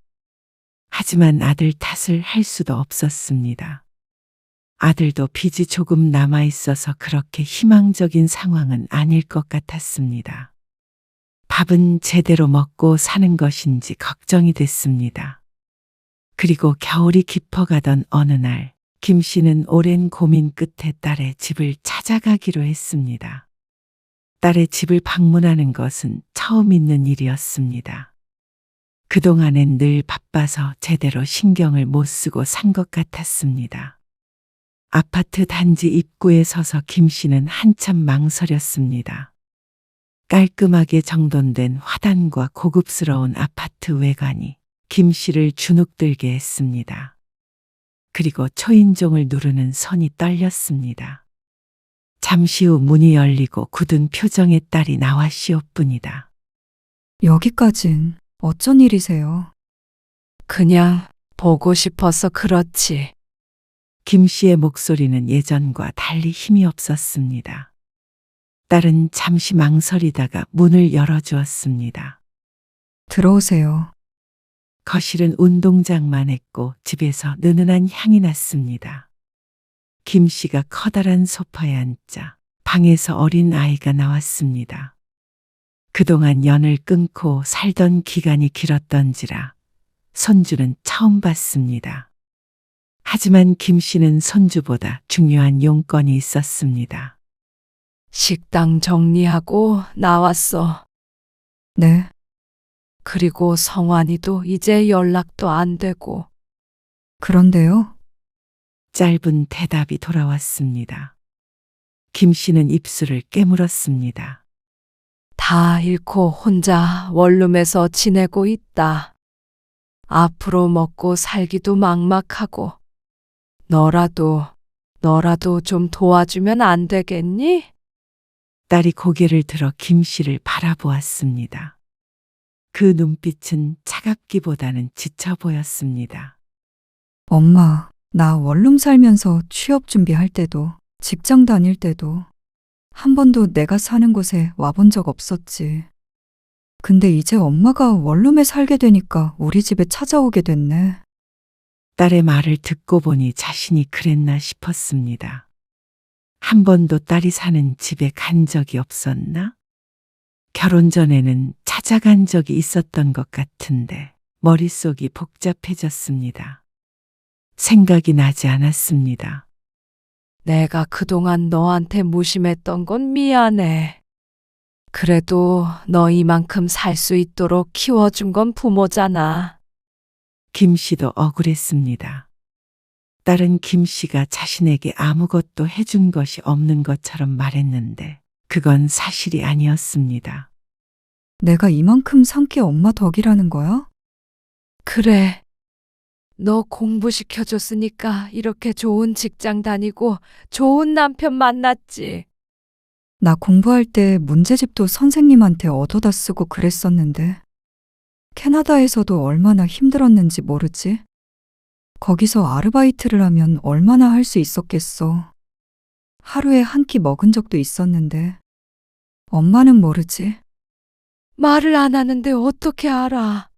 하지만 아들 탓을 할 수도 없었습니다. 아들도 빚이 조금 남아 있어서 그렇게 희망적인 상황은 아닐 것 같았습니다. 밥은 제대로 먹고 사는 것인지 걱정이 됐습니다. 그리고 겨울이 깊어가던 어느 날, 김 씨는 오랜 고민 끝에 딸의 집을 찾아가기로 했습니다. 딸의 집을 방문하는 것은 처음 있는 일이었습니다. 그동안엔 늘 바빠서 제대로 신경을 못 쓰고 산 것 같았습니다. 아파트 단지 입구에 서서 김 씨는 한참 망설였습니다. 깔끔하게 정돈된 화단과 고급스러운 아파트 외관이 김 씨를 주눅들게 했습니다. 그리고 초인종을 누르는 손이 떨렸습니다. 잠시 후 문이 열리고 굳은 표정의 딸이 나왔시옵뿐이다. 여기까진 어쩐 일이세요? 그냥 보고 싶어서 그렇지. 김 씨의 목소리는 예전과 달리 힘이 없었습니다. 딸은 잠시 망설이다가 문을 열어주었습니다. 들어오세요. 거실은 운동장만 했고 집에서 느는한 향이 났습니다. 김 씨가 커다란 소파에 앉자 방에서 어린 아이가 나왔습니다. 그동안 연을 끊고 살던 기간이 길었던지라 손주는 처음 봤습니다. 하지만 김 씨는 손주보다 중요한 용건이 있었습니다. 식당 정리하고 나왔어. 네, 그리고 성환이도 이제 연락도 안 되고. 그런데요. 짧은 대답이 돌아왔습니다. 김 씨는 입술을 깨물었습니다. 다 잃고 혼자 원룸에서 지내고 있다. 앞으로 먹고 살기도 막막하고. 너라도 좀 도와주면 안 되겠니? 딸이 고개를 들어 김 씨를 바라보았습니다. 그 눈빛은 차갑기보다는 지쳐 보였습니다. 엄마, 나 원룸 살면서 취업 준비할 때도, 직장 다닐 때도 한 번도 내가 사는 곳에 와본 적 없었지. 근데 이제 엄마가 원룸에 살게 되니까 우리 집에 찾아오게 됐네. 딸의 말을 듣고 보니 자신이 그랬나 싶었습니다. 한 번도 딸이 사는 집에 간 적이 없었나? 결혼 전에는 찾아간 적이 있었던 것 같은데 머릿속이 복잡해졌습니다. 생각이 나지 않았습니다. 내가 그동안 너한테 무심했던 건 미안해. 그래도 너 이만큼 살 수 있도록 키워준 건 부모잖아. 김 씨도 억울했습니다. 딸은 김 씨가 자신에게 아무것도 해준 것이 없는 것처럼 말했는데 그건 사실이 아니었습니다. 내가 이만큼 산 게 엄마 덕이라는 거야? 그래. 너 공부시켜줬으니까 이렇게 좋은 직장 다니고 좋은 남편 만났지. 나 공부할 때 문제집도 선생님한테 얻어다 쓰고 그랬었는데, 캐나다에서도 얼마나 힘들었는지 모르지? 거기서 아르바이트를 하면 얼마나 할 수 있었겠어. 하루에 한 끼 먹은 적도 있었는데, 엄마는 모르지. 말을 안 하는데 어떻게 알아?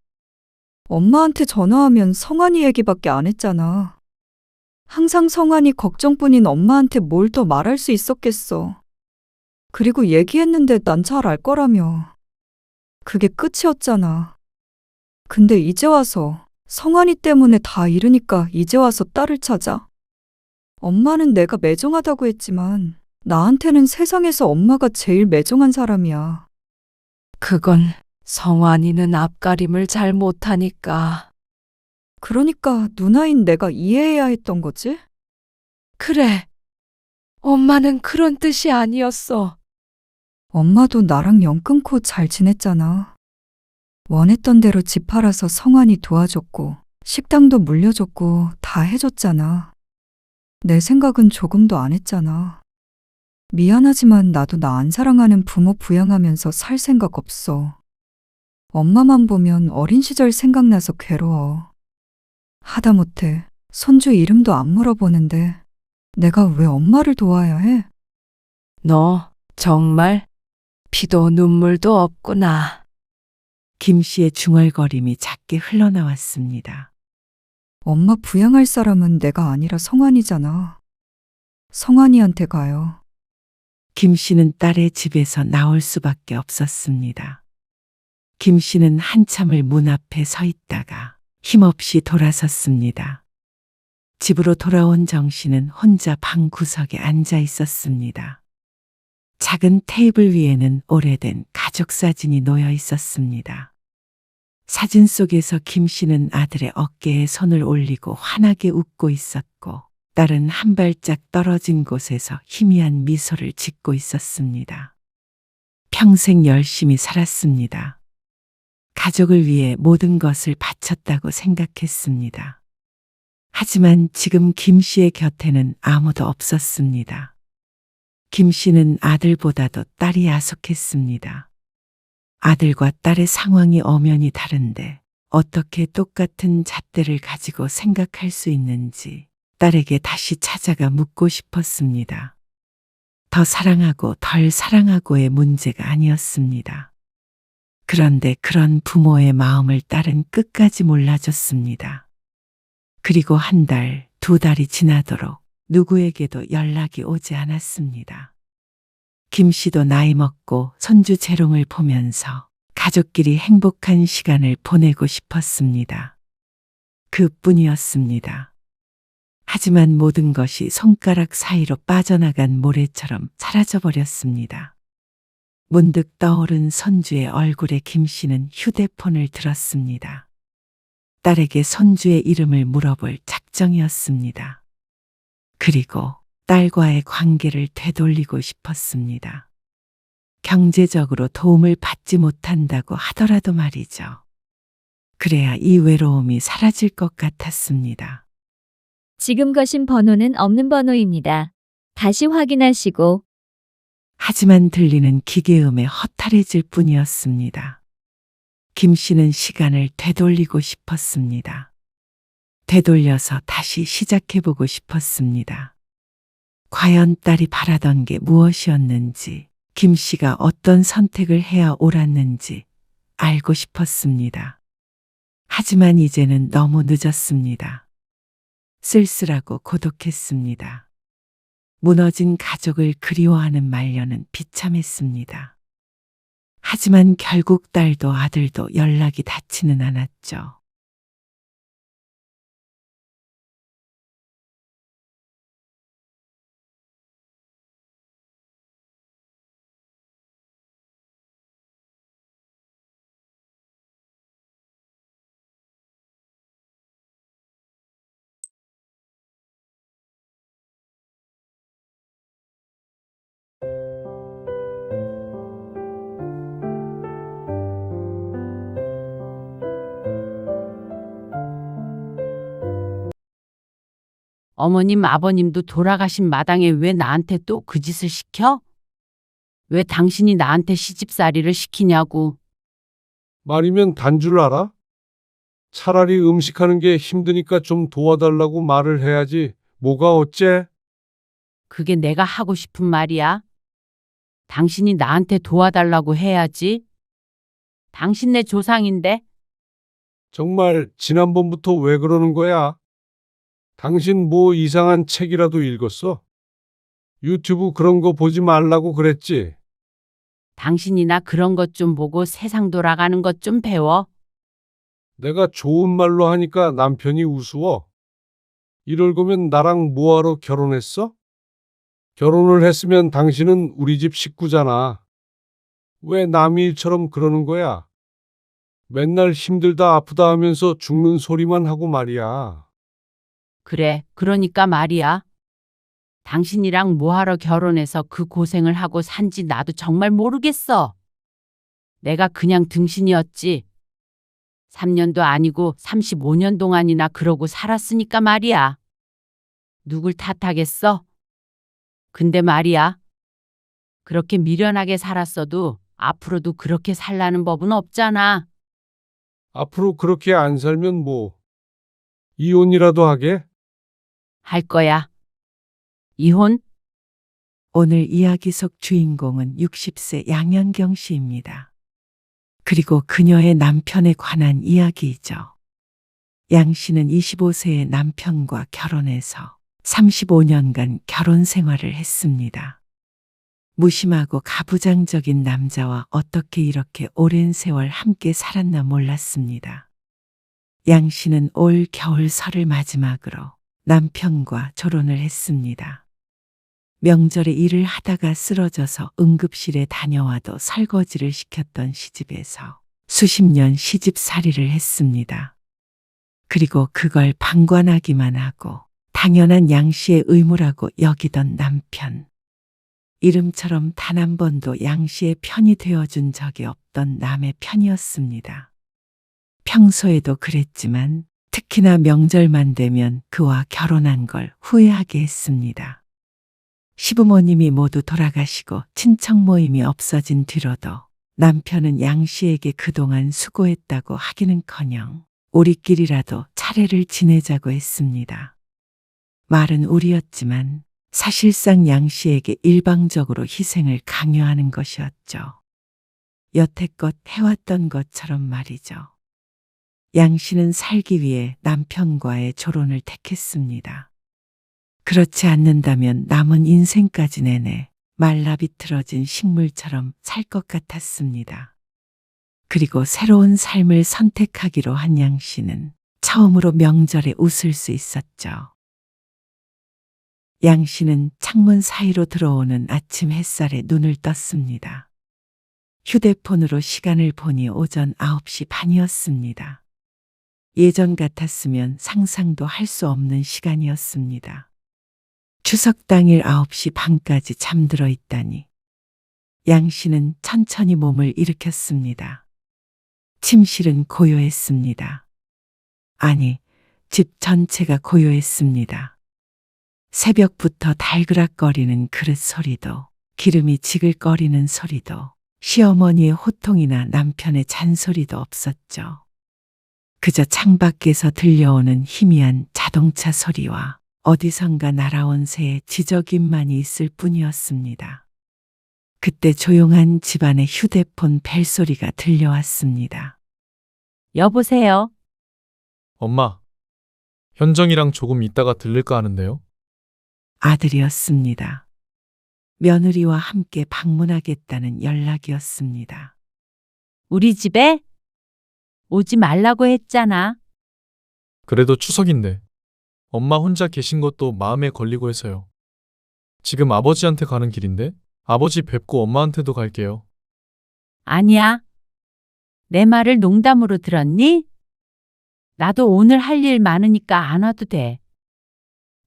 엄마한테 전화하면 성환이 얘기밖에 안 했잖아. 항상 성환이 걱정뿐인 엄마한테 뭘 더 말할 수 있었겠어. 그리고 얘기했는데 난 잘 알 거라며. 그게 끝이었잖아. 근데 이제 와서 성환이 때문에 다 잃으니까 이제 와서 딸을 찾아? 엄마는 내가 매정하다고 했지만 나한테는 세상에서 엄마가 제일 매정한 사람이야. 그건 성환이는 앞가림을 잘 못하니까. 그러니까 누나인 내가 이해해야 했던 거지? 그래. 엄마는 그런 뜻이 아니었어. 엄마도 나랑 연 끊고 잘 지냈잖아. 원했던 대로 집 팔아서 성환이 도와줬고, 식당도 물려줬고, 다 해줬잖아. 내 생각은 조금도 안 했잖아. 미안하지만 나도 나 안 사랑하는 부모 부양하면서 살 생각 없어. 엄마만 보면 어린 시절 생각나서 괴로워. 하다못해 손주 이름도 안 물어보는데 내가 왜 엄마를 도와야 해? 너 정말 피도 눈물도 없구나. 김 씨의 중얼거림이 작게 흘러나왔습니다. 엄마 부양할 사람은 내가 아니라 성환이잖아. 성환이한테 가요. 김 씨는 딸의 집에서 나올 수밖에 없었습니다. 김 씨는 한참을 문 앞에 서 있다가 힘없이 돌아섰습니다. 집으로 돌아온 정 씨는 혼자 방 구석에 앉아 있었습니다. 작은 테이블 위에는 오래된 가족 사진이 놓여 있었습니다. 사진 속에서 김 씨는 아들의 어깨에 손을 올리고 환하게 웃고 있었고, 딸은 한 발짝 떨어진 곳에서 희미한 미소를 짓고 있었습니다. 평생 열심히 살았습니다. 가족을 위해 모든 것을 바쳤다고 생각했습니다. 하지만 지금 김 씨의 곁에는 아무도 없었습니다. 김 씨는 아들보다도 딸이 야속했습니다. 아들과 딸의 상황이 엄연히 다른데 어떻게 똑같은 잣대를 가지고 생각할 수 있는지 딸에게 다시 찾아가 묻고 싶었습니다. 더 사랑하고 덜 사랑하고의 문제가 아니었습니다. 그런데 그런 부모의 마음을 딸은 끝까지 몰라줬습니다. 그리고 한 달, 두 달이 지나도록 누구에게도 연락이 오지 않았습니다. 김 씨도 나이 먹고 손주 재롱을 보면서 가족끼리 행복한 시간을 보내고 싶었습니다. 그뿐이었습니다. 하지만 모든 것이 손가락 사이로 빠져나간 모래처럼 사라져버렸습니다. 문득 떠오른 손주의 얼굴에 김 씨는 휴대폰을 들었습니다. 딸에게 손주의 이름을 물어볼 작정이었습니다. 그리고 딸과의 관계를 되돌리고 싶었습니다. 경제적으로 도움을 받지 못한다고 하더라도 말이죠. 그래야 이 외로움이 사라질 것 같았습니다. 지금 거신 번호는 없는 번호입니다. 다시 확인하시고 하지만 들리는 기계음에 허탈해질 뿐이었습니다. 김 씨는 시간을 되돌리고 싶었습니다. 되돌려서 다시 시작해보고 싶었습니다. 과연 딸이 바라던 게 무엇이었는지, 김 씨가 어떤 선택을 해야 옳았는지 알고 싶었습니다. 하지만 이제는 너무 늦었습니다. 쓸쓸하고 고독했습니다. 무너진 가족을 그리워하는 말년은 비참했습니다. 하지만 결국 딸도 아들도 연락이 닿지는 않았죠. 어머님, 아버님도 돌아가신 마당에 왜 나한테 또 그 짓을 시켜? 왜 당신이 나한테 시집살이를 시키냐고. 말이면 단 줄 알아? 차라리 음식하는 게 힘드니까 좀 도와달라고 말을 해야지. 뭐가 어째? 그게 내가 하고 싶은 말이야. 당신이 나한테 도와달라고 해야지. 당신네 조상인데. 정말 지난번부터 왜 그러는 거야? 당신 뭐 이상한 책이라도 읽었어? 유튜브 그런 거 보지 말라고 그랬지? 당신이나 그런 것 좀 보고 세상 돌아가는 것 좀 배워. 내가 좋은 말로 하니까 남편이 우스워. 이럴 거면 나랑 뭐하러 결혼했어? 결혼을 했으면 당신은 우리 집 식구잖아. 왜 남의 일처럼 그러는 거야? 맨날 힘들다 아프다 하면서 죽는 소리만 하고 말이야. 그래, 그러니까 말이야. 당신이랑 뭐하러 결혼해서 그 고생을 하고 산지 나도 정말 모르겠어. 내가 그냥 등신이었지. 3년도 아니고 35년 동안이나 그러고 살았으니까 말이야. 누굴 탓하겠어? 근데 말이야. 그렇게 미련하게 살았어도 앞으로도 그렇게 살라는 법은 없잖아. 앞으로 그렇게 안 살면 뭐, 이혼이라도 하게? 할 거야. 이혼? 오늘 이야기 속 주인공은 60세 양현경 씨입니다. 그리고 그녀의 남편에 관한 이야기이죠. 양 씨는 25세의 남편과 결혼해서 35년간 결혼 생활을 했습니다. 무심하고 가부장적인 남자와 어떻게 이렇게 오랜 세월 함께 살았나 몰랐습니다. 양 씨는 올 겨울 설을 마지막으로 남편과 결혼을 했습니다. 명절에 일을 하다가 쓰러져서 응급실에 다녀와도 설거지를 시켰던 시집에서 수십 년 시집살이를 했습니다. 그리고 그걸 방관하기만 하고 당연한 양 씨의 의무라고 여기던 남편. 이름처럼 단 한 번도 양 씨의 편이 되어준 적이 없던 남의 편이었습니다. 평소에도 그랬지만 특히나 명절만 되면 그와 결혼한 걸 후회하게 했습니다. 시부모님이 모두 돌아가시고 친척 모임이 없어진 뒤로도 남편은 양 씨에게 그동안 수고했다고 하기는커녕 우리끼리라도 차례를 지내자고 했습니다. 말은 우리였지만 사실상 양 씨에게 일방적으로 희생을 강요하는 것이었죠. 여태껏 해왔던 것처럼 말이죠. 양 씨는 살기 위해 남편과의 결혼을 택했습니다. 그렇지 않는다면 남은 인생까지 내내 말라 비틀어진 식물처럼 살 것 같았습니다. 그리고 새로운 삶을 선택하기로 한 양 씨는 처음으로 명절에 웃을 수 있었죠. 양 씨는 창문 사이로 들어오는 아침 햇살에 눈을 떴습니다. 휴대폰으로 시간을 보니 오전 9시 반이었습니다. 예전 같았으면 상상도 할 수 없는 시간이었습니다. 추석 당일 9시 반까지 잠들어 있다니. 양 씨는 천천히 몸을 일으켰습니다. 침실은 고요했습니다. 아니, 집 전체가 고요했습니다. 새벽부터 달그락거리는 그릇 소리도, 기름이 지글거리는 소리도, 시어머니의 호통이나 남편의 잔소리도 없었죠. 그저 창밖에서 들려오는 희미한 자동차 소리와 어디선가 날아온 새의 지저귀만이 있을 뿐이었습니다. 그때 조용한 집안의 휴대폰 벨소리가 들려왔습니다. 여보세요? 엄마, 현정이랑 조금 있다가 들를까 하는데요. 아들이었습니다. 며느리와 함께 방문하겠다는 연락이었습니다. 우리 집에? 오지 말라고 했잖아. 그래도 추석인데 엄마 혼자 계신 것도 마음에 걸리고 해서요. 지금 아버지한테 가는 길인데 아버지 뵙고 엄마한테도 갈게요. 아니야. 내 말을 농담으로 들었니? 나도 오늘 할 일 많으니까 안 와도 돼.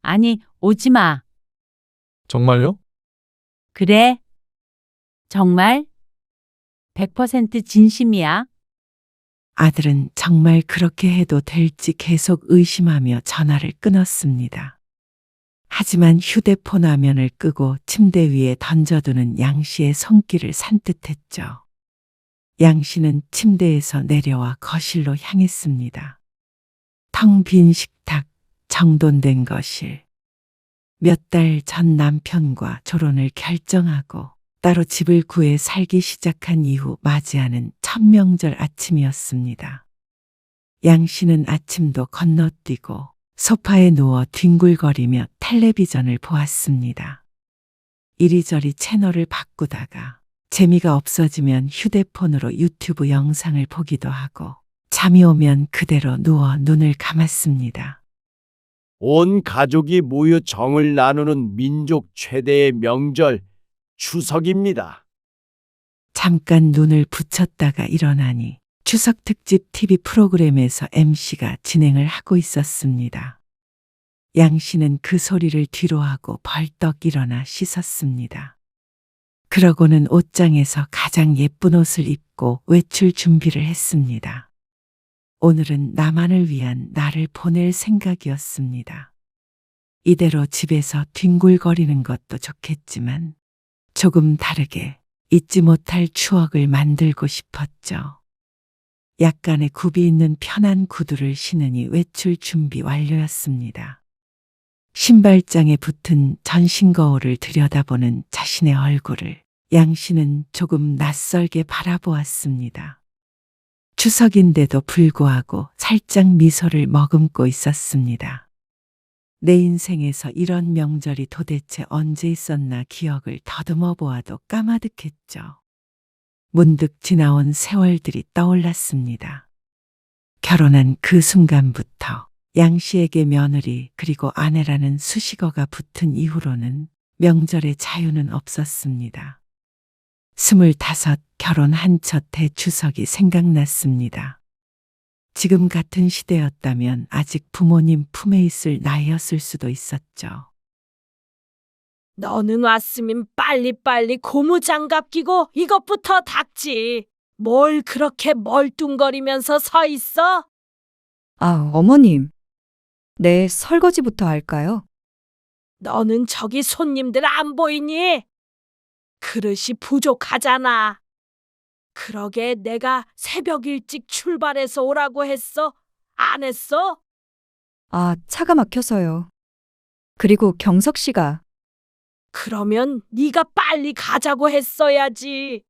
아니, 오지 마. 정말요? 그래. 정말? 100% 진심이야. 아들은 정말 그렇게 해도 될지 계속 의심하며 전화를 끊었습니다. 하지만 휴대폰 화면을 끄고 침대 위에 던져두는 양 씨의 손길을 산뜻했죠. 양 씨는 침대에서 내려와 거실로 향했습니다. 텅 빈 식탁, 정돈된 거실. 몇 달 전 남편과 결혼을 결정하고 따로 집을 구해 살기 시작한 이후 맞이하는 첫 명절 아침이었습니다. 양 씨는 아침도 건너뛰고 소파에 누워 뒹굴거리며 텔레비전을 보았습니다. 이리저리 채널을 바꾸다가 재미가 없어지면 휴대폰으로 유튜브 영상을 보기도 하고 잠이 오면 그대로 누워 눈을 감았습니다. 온 가족이 모여 정을 나누는 민족 최대의 명절, 추석입니다. 잠깐 눈을 붙였다가 일어나니 추석 특집 TV 프로그램에서 MC가 진행을 하고 있었습니다. 양 씨는 그 소리를 뒤로하고 벌떡 일어나 씻었습니다. 그러고는 옷장에서 가장 예쁜 옷을 입고 외출 준비를 했습니다. 오늘은 나만을 위한 날을 보낼 생각이었습니다. 이대로 집에서 뒹굴거리는 것도 좋겠지만 조금 다르게 잊지 못할 추억을 만들고 싶었죠. 약간의 굽이 있는 편한 구두를 신으니 외출 준비 완료였습니다. 신발장에 붙은 전신 거울을 들여다보는 자신의 얼굴을 양 씨는 조금 낯설게 바라보았습니다. 추석인데도 불구하고 살짝 미소를 머금고 있었습니다. 내 인생에서 이런 명절이 도대체 언제 있었나 기억을 더듬어 보아도 까마득했죠. 문득 지나온 세월들이 떠올랐습니다. 결혼한 그 순간부터 양 씨에게 며느리 그리고 아내라는 수식어가 붙은 이후로는 명절의 자유는 없었습니다. 25 결혼한 첫 해 추석이 생각났습니다. 지금 같은 시대였다면 아직 부모님 품에 있을 나이였을 수도 있었죠. 너는 왔으면 빨리빨리 고무장갑 끼고 이것부터 닦지. 뭘 그렇게 멀뚱거리면서 서 있어? 아, 어머님. 네, 설거지부터 할까요? 너는 저기 손님들 안 보이니? 그릇이 부족하잖아. 그러게 내가 새벽 일찍 출발해서 오라고 했어? 안 했어? 아, 차가 막혀서요. 그리고 경석 씨가 그러면 네가 빨리 가자고 했어야지.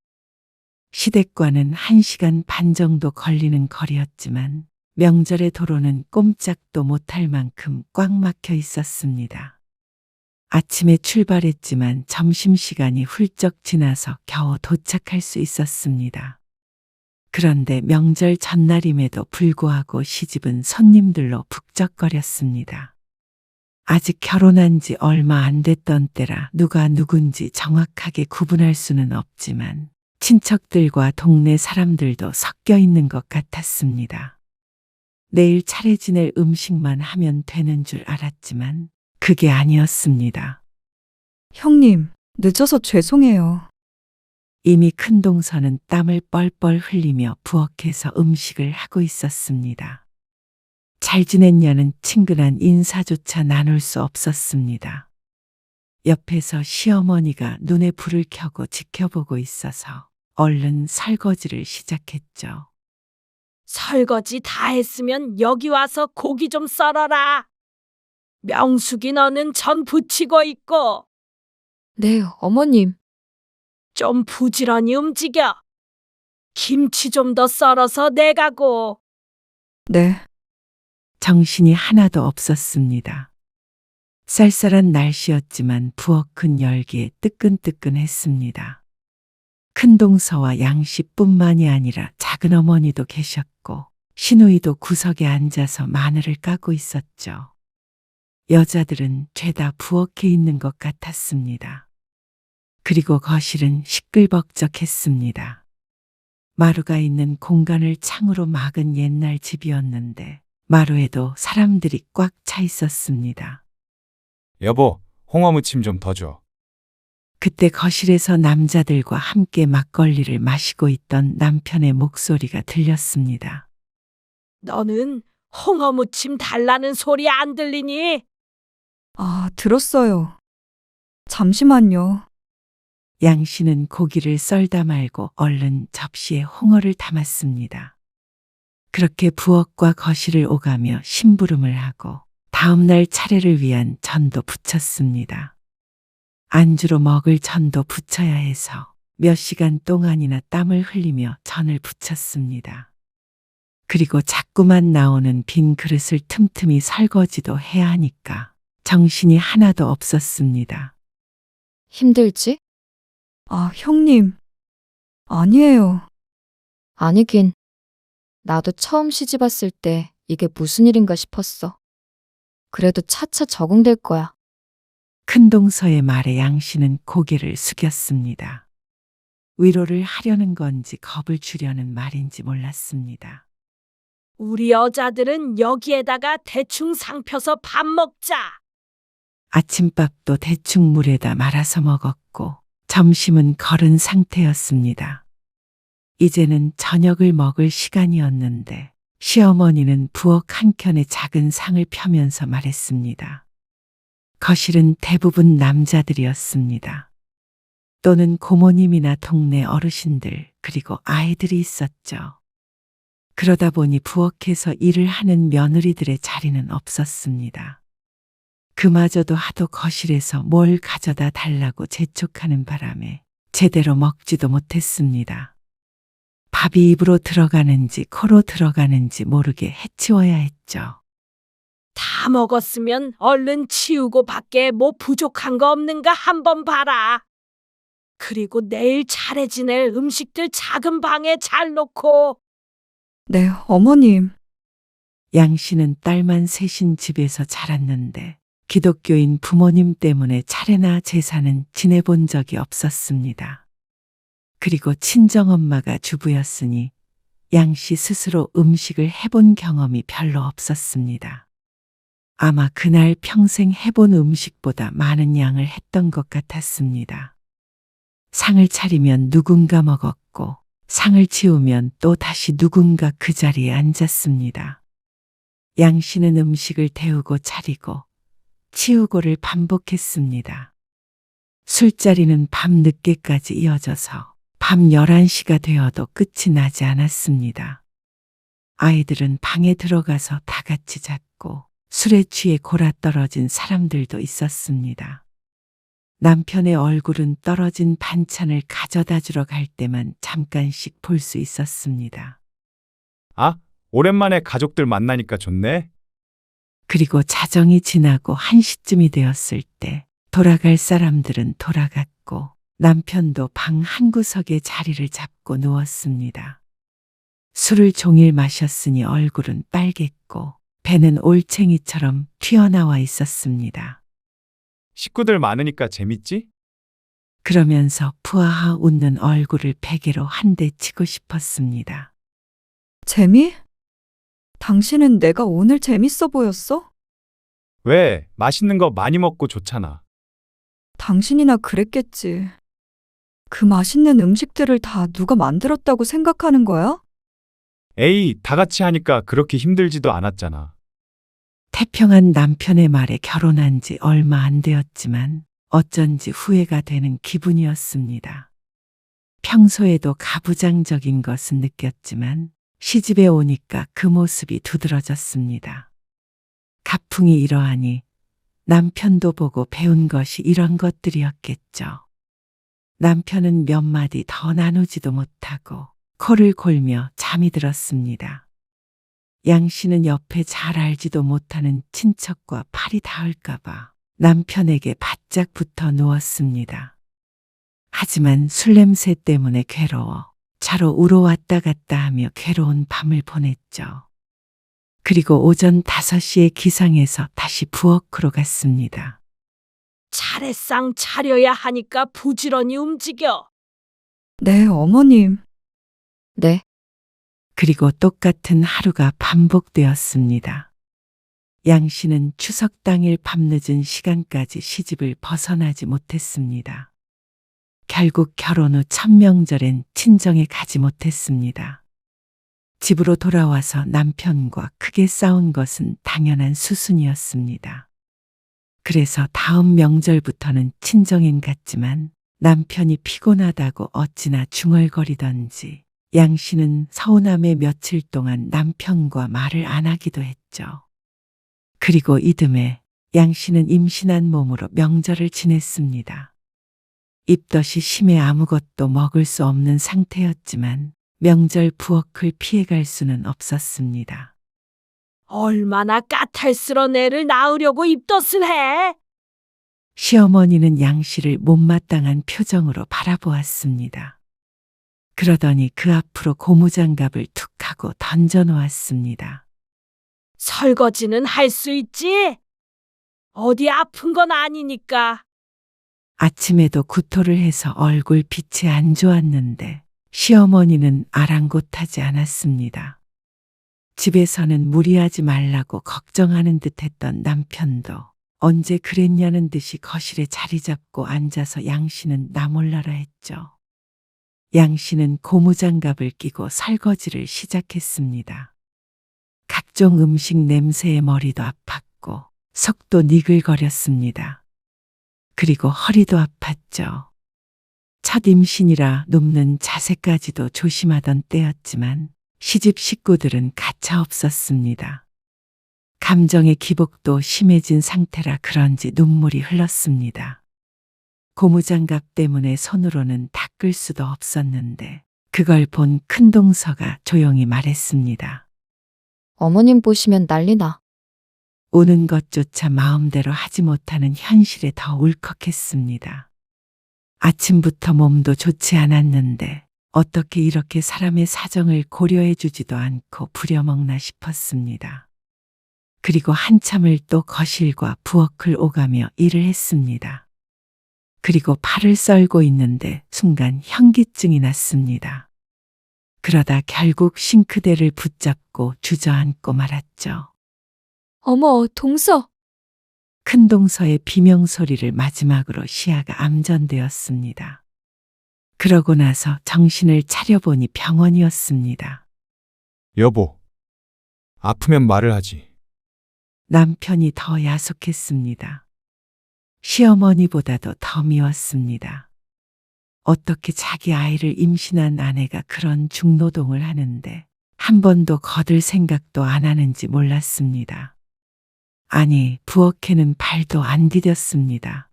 시댁과는 1시간 반 정도 걸리는 거리였지만 명절의 도로는 꼼짝도 못할 만큼 꽉 막혀 있었습니다. 아침에 출발했지만 점심시간이 훌쩍 지나서 겨우 도착할 수 있었습니다. 그런데 명절 전날임에도 불구하고 시집은 손님들로 북적거렸습니다. 아직 결혼한 지 얼마 안 됐던 때라 누가 누군지 정확하게 구분할 수는 없지만 친척들과 동네 사람들도 섞여 있는 것 같았습니다. 내일 차례 지낼 음식만 하면 되는 줄 알았지만 그게 아니었습니다. 형님, 늦어서 죄송해요. 이미 큰동서는 땀을 뻘뻘 흘리며 부엌에서 음식을 하고 있었습니다. 잘 지냈냐는 친근한 인사조차 나눌 수 없었습니다. 옆에서 시어머니가 눈에 불을 켜고 지켜보고 있어서 얼른 설거지를 시작했죠. 설거지 다 했으면 여기 와서 고기 좀 썰어라. 명숙이 너는 전 부치고 있고. 네, 어머님. 좀 부지런히 움직여. 김치 좀 더 썰어서 내가고. 네. 정신이 하나도 없었습니다. 쌀쌀한 날씨였지만 부엌은 열기에 뜨끈뜨끈했습니다. 큰동서와 양씨뿐만이 아니라 작은어머니도 계셨고 시누이도 구석에 앉아서 마늘을 까고 있었죠. 여자들은 죄다 부엌에 있는 것 같았습니다. 그리고 거실은 시끌벅적했습니다. 마루가 있는 공간을 창으로 막은 옛날 집이었는데 마루에도 사람들이 꽉 차 있었습니다. 여보, 홍어무침 좀 더 줘. 그때 거실에서 남자들과 함께 막걸리를 마시고 있던 남편의 목소리가 들렸습니다. 너는 홍어무침 달라는 소리 안 들리니? 아, 들었어요. 잠시만요. 양 씨는 고기를 썰다 말고 얼른 접시에 홍어를 담았습니다. 그렇게 부엌과 거실을 오가며 심부름을 하고 다음날 차례를 위한 전도 부쳤습니다. 안주로 먹을 전도 부쳐야 해서 몇 시간 동안이나 땀을 흘리며 전을 부쳤습니다. 그리고 자꾸만 나오는 빈 그릇을 틈틈이 설거지도 해야 하니까 정신이 하나도 없었습니다. 힘들지? 아, 형님. 아니에요. 아니긴. 나도 처음 시집 왔을 때 이게 무슨 일인가 싶었어. 그래도 차차 적응될 거야. 큰동서의 말에 양 씨는 고개를 숙였습니다. 위로를 하려는 건지 겁을 주려는 말인지 몰랐습니다. 우리 여자들은 여기에다가 대충 상펴서 밥 먹자. 아침밥도 대충 물에다 말아서 먹었고 점심은 거른 상태였습니다. 이제는 저녁을 먹을 시간이었는데 시어머니는 부엌 한켠에 작은 상을 펴면서 말했습니다. 거실은 대부분 남자들이었습니다. 또는 고모님이나 동네 어르신들 그리고 아이들이 있었죠. 그러다 보니 부엌에서 일을 하는 며느리들의 자리는 없었습니다. 그마저도 하도 거실에서 뭘 가져다 달라고 재촉하는 바람에 제대로 먹지도 못했습니다. 밥이 입으로 들어가는지 코로 들어가는지 모르게 해치워야 했죠. 다 먹었으면 얼른 치우고 밖에 뭐 부족한 거 없는가 한번 봐라. 그리고 내일 차례 지낼 음식들 작은 방에 잘 놓고. 네, 어머님. 양 씨는 딸만 셋인 집에서 자랐는데 기독교인 부모님 때문에 차례나 제사는 지내본 적이 없었습니다. 그리고 친정엄마가 주부였으니 양 씨 스스로 음식을 해본 경험이 별로 없었습니다. 아마 그날 평생 해본 음식보다 많은 양을 했던 것 같았습니다. 상을 차리면 누군가 먹었고 상을 치우면 또 다시 누군가 그 자리에 앉았습니다. 양 씨는 음식을 데우고 차리고 치우고를 반복했습니다. 술자리는 밤 늦게까지 이어져서 밤 11시가 되어도 끝이 나지 않았습니다. 아이들은 방에 들어가서 다 같이 잤고 술에 취해 골아떨어진 사람들도 있었습니다. 남편의 얼굴은 떨어진 반찬을 가져다 주러 갈 때만 잠깐씩 볼 수 있었습니다. 아, 오랜만에 가족들 만나니까 좋네. 그리고 자정이 지나고 1시쯤이 되었을 때 돌아갈 사람들은 돌아갔고 남편도 방 한구석에 자리를 잡고 누웠습니다. 술을 종일 마셨으니 얼굴은 빨갰고 배는 올챙이처럼 튀어나와 있었습니다. 식구들 많으니까 재밌지? 그러면서 푸아하 웃는 얼굴을 베개로 한 대 치고 싶었습니다. 재미? 당신은 내가 오늘 재밌어 보였어? 왜? 맛있는 거 많이 먹고 좋잖아. 당신이나 그랬겠지. 그 맛있는 음식들을 다 누가 만들었다고 생각하는 거야? 에이, 다 같이 하니까 그렇게 힘들지도 않았잖아. 태평한 남편의 말에 결혼한 지 얼마 안 되었지만 어쩐지 후회가 되는 기분이었습니다. 평소에도 가부장적인 것은 느꼈지만 시집에 오니까 그 모습이 두드러졌습니다. 가풍이 이러하니 남편도 보고 배운 것이 이런 것들이었겠죠. 남편은 몇 마디 더 나누지도 못하고 코를 골며 잠이 들었습니다. 양 씨는 옆에 잘 알지도 못하는 친척과 팔이 닿을까봐 남편에게 바짝 붙어 누웠습니다. 하지만 술 냄새 때문에 괴로워 자러 우러 왔다 갔다 하며 괴로운 밤을 보냈죠. 그리고 오전 5시에 기상해서 다시 부엌으로 갔습니다. 차례상 차려야 하니까 부지런히 움직여. 네, 어머님. 네. 그리고 똑같은 하루가 반복되었습니다. 양 씨는 추석 당일 밤늦은 시간까지 시집을 벗어나지 못했습니다. 결국 결혼 후 첫 명절엔 친정에 가지 못했습니다. 집으로 돌아와서 남편과 크게 싸운 것은 당연한 수순이었습니다. 그래서 다음 명절부터는 친정인 같지만 남편이 피곤하다고 어찌나 중얼거리던지 양 씨는 서운함에 며칠 동안 남편과 말을 안 하기도 했죠. 그리고 이듬해 양 씨는 임신한 몸으로 명절을 지냈습니다. 입덧이 심해 아무것도 먹을 수 없는 상태였지만 명절 부엌을 피해갈 수는 없었습니다. 얼마나 까탈스런 애를 낳으려고 입덧을 해? 시어머니는 양 씨를 못마땅한 표정으로 바라보았습니다. 그러더니 그 앞으로 고무장갑을 툭 하고 던져놓았습니다. 설거지는 할 수 있지? 어디 아픈 건 아니니까. 아침에도 구토를 해서 얼굴 빛이 안 좋았는데 시어머니는 아랑곳하지 않았습니다. 집에서는 무리하지 말라고 걱정하는 듯했던 남편도 언제 그랬냐는 듯이 거실에 자리 잡고 앉아서 양 씨는 나몰라라 했죠. 양 씨는 고무장갑을 끼고 설거지를 시작했습니다. 각종 음식 냄새에 머리도 아팠고 속도 니글거렸습니다. 그리고 허리도 아팠죠. 첫 임신이라 눕는 자세까지도 조심하던 때였지만 시집 식구들은 가차없었습니다. 감정의 기복도 심해진 상태라 그런지 눈물이 흘렀습니다. 고무장갑 때문에 손으로는 닦을 수도 없었는데 그걸 본 큰동서가 조용히 말했습니다. 어머님 보시면 난리나. 우는 것조차 마음대로 하지 못하는 현실에 더 울컥했습니다. 아침부터 몸도 좋지 않았는데 어떻게 이렇게 사람의 사정을 고려해 주지도 않고 부려먹나 싶었습니다. 그리고 한참을 또 거실과 부엌을 오가며 일을 했습니다. 그리고 팔을 썰고 있는데 순간 현기증이 났습니다. 그러다 결국 싱크대를 붙잡고 주저앉고 말았죠. 어머, 동서. 큰동서의 비명소리를 마지막으로 시야가 암전되었습니다. 그러고 나서 정신을 차려보니 병원이었습니다. 여보, 아프면 말을 하지. 남편이 더 야속했습니다. 시어머니보다도 더 미웠습니다. 어떻게 자기 아이를 임신한 아내가 그런 중노동을 하는데 한 번도 거들 생각도 안 하는지 몰랐습니다. 아니, 부엌에는 발도 안 디뎠습니다.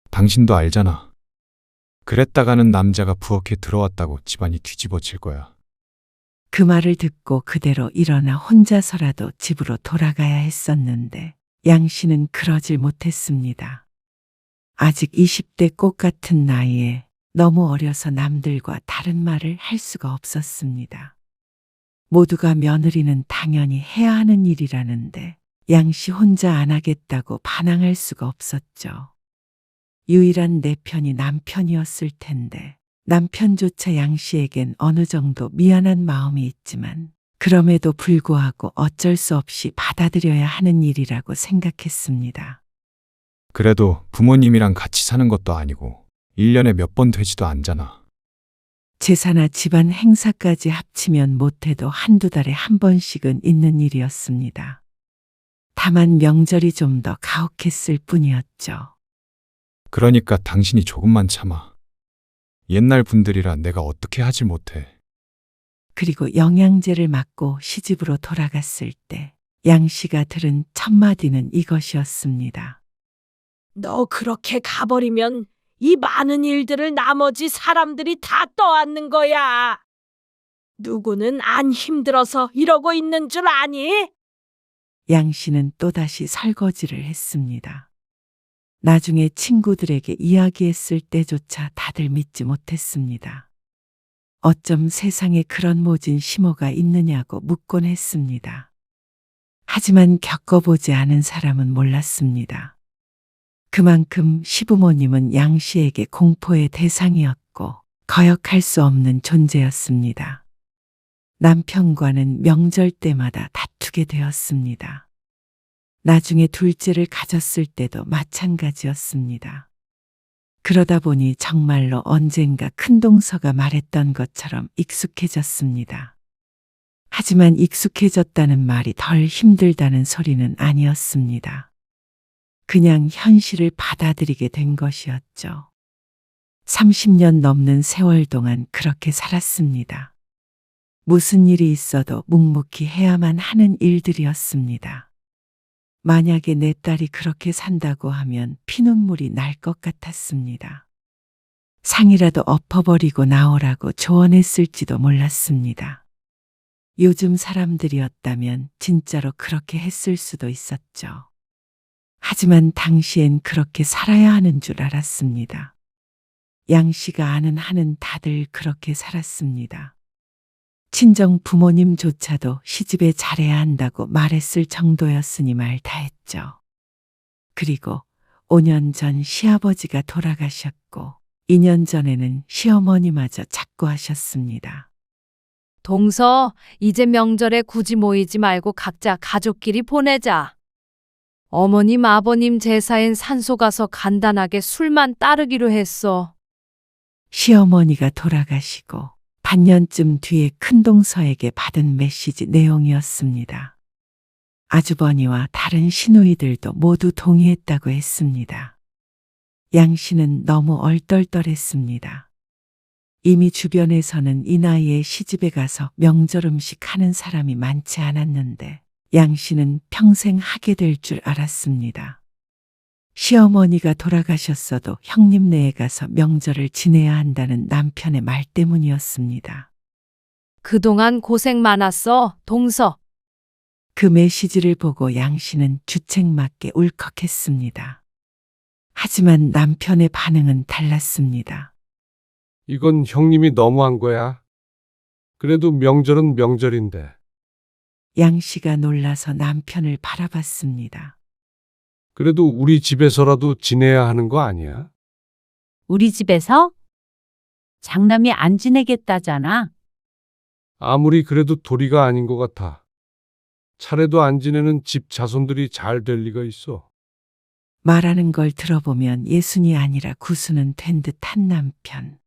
당신도 알잖아. 그랬다가는 남자가 부엌에 들어왔다고 집안이 뒤집어질 거야. 그 말을 듣고 그대로 일어나 혼자서라도 집으로 돌아가야 했었는데 양 씨는 그러질 못했습니다. 아직 20대 꽃 같은 나이에 너무 어려서 남들과 다른 말을 할 수가 없었습니다. 모두가 며느리는 당연히 해야 하는 일이라는데 양 씨 혼자 안 하겠다고 반항할 수가 없었죠. 유일한 내 편이 남편이었을 텐데 남편조차 양 씨에겐 어느 정도 미안한 마음이 있지만 그럼에도 불구하고 어쩔 수 없이 받아들여야 하는 일이라고 생각했습니다. 그래도 부모님이랑 같이 사는 것도 아니고 1년에 몇 번 되지도 않잖아. 제사나 집안 행사까지 합치면 못해도 한두 달에 한 번씩은 있는 일이었습니다. 다만 명절이 좀 더 가혹했을 뿐이었죠. 그러니까 당신이 조금만 참아. 옛날 분들이라 내가 어떻게 하질 못해. 그리고 영양제를 맞고 시집으로 돌아갔을 때 양 씨가 들은 첫 마디는 이것이었습니다. 너 그렇게 가버리면 이 많은 일들을 나머지 사람들이 다 떠안는 거야. 누구는 안 힘들어서 이러고 있는 줄 아니? 양 씨는 또다시 설거지를 했습니다. 나중에 친구들에게 이야기했을 때조차 다들 믿지 못했습니다. 어쩜 세상에 그런 모진 시모가 있느냐고 묻곤 했습니다. 하지만 겪어보지 않은 사람은 몰랐습니다. 그만큼 시부모님은 양 씨에게 공포의 대상이었고 거역할 수 없는 존재였습니다. 남편과는 명절 때마다 다투게 되었습니다. 나중에 둘째를 가졌을 때도 마찬가지였습니다. 그러다 보니 정말로 언젠가 큰동서가 말했던 것처럼 익숙해졌습니다. 하지만 익숙해졌다는 말이 덜 힘들다는 소리는 아니었습니다. 그냥 현실을 받아들이게 된 것이었죠. 30년 넘는 세월 동안 그렇게 살았습니다. 무슨 일이 있어도 묵묵히 해야만 하는 일들이었습니다. 만약에 내 딸이 그렇게 산다고 하면 피눈물이 날 것 같았습니다. 상이라도 엎어버리고 나오라고 조언했을지도 몰랐습니다. 요즘 사람들이었다면 진짜로 그렇게 했을 수도 있었죠. 하지만 당시엔 그렇게 살아야 하는 줄 알았습니다. 양 씨가 아는 한은 다들 그렇게 살았습니다. 친정 부모님조차도 시집에 잘해야 한다고 말했을 정도였으니 말 다했죠. 그리고 5년 전 시아버지가 돌아가셨고 2년 전에는 시어머니마저 작고하셨습니다. 동서, 이제 명절에 굳이 모이지 말고 각자 가족끼리 보내자. 어머님, 아버님 제사엔 산소 가서 간단하게 술만 따르기로 했어. 시어머니가 돌아가시고 반년쯤 뒤에 큰동서에게 받은 메시지 내용이었습니다. 아주버니와 다른 시누이들도 모두 동의했다고 했습니다. 양 씨는 너무 얼떨떨했습니다. 이미 주변에서는 이 나이에 시집에 가서 명절 음식 하는 사람이 많지 않았는데 양 씨는 평생 하게 될 줄 알았습니다. 시어머니가 돌아가셨어도 형님네에 가서 명절을 지내야 한다는 남편의 말 때문이었습니다. 그동안 고생 많았어, 동서. 그 메시지를 보고 양 씨는 주책맞게 울컥했습니다. 하지만 남편의 반응은 달랐습니다. 이건 형님이 너무한 거야. 그래도 명절은 명절인데. 양 씨가 놀라서 남편을 바라봤습니다. 그래도 우리 집에서라도 지내야 하는 거 아니야? 우리 집에서? 장남이 안 지내겠다잖아. 아무리 그래도 도리가 아닌 것 같아. 차례도 안 지내는 집 자손들이 잘 될 리가 있어. 말하는 걸 들어보면 예순이 아니라 구순은 된 듯한 남편.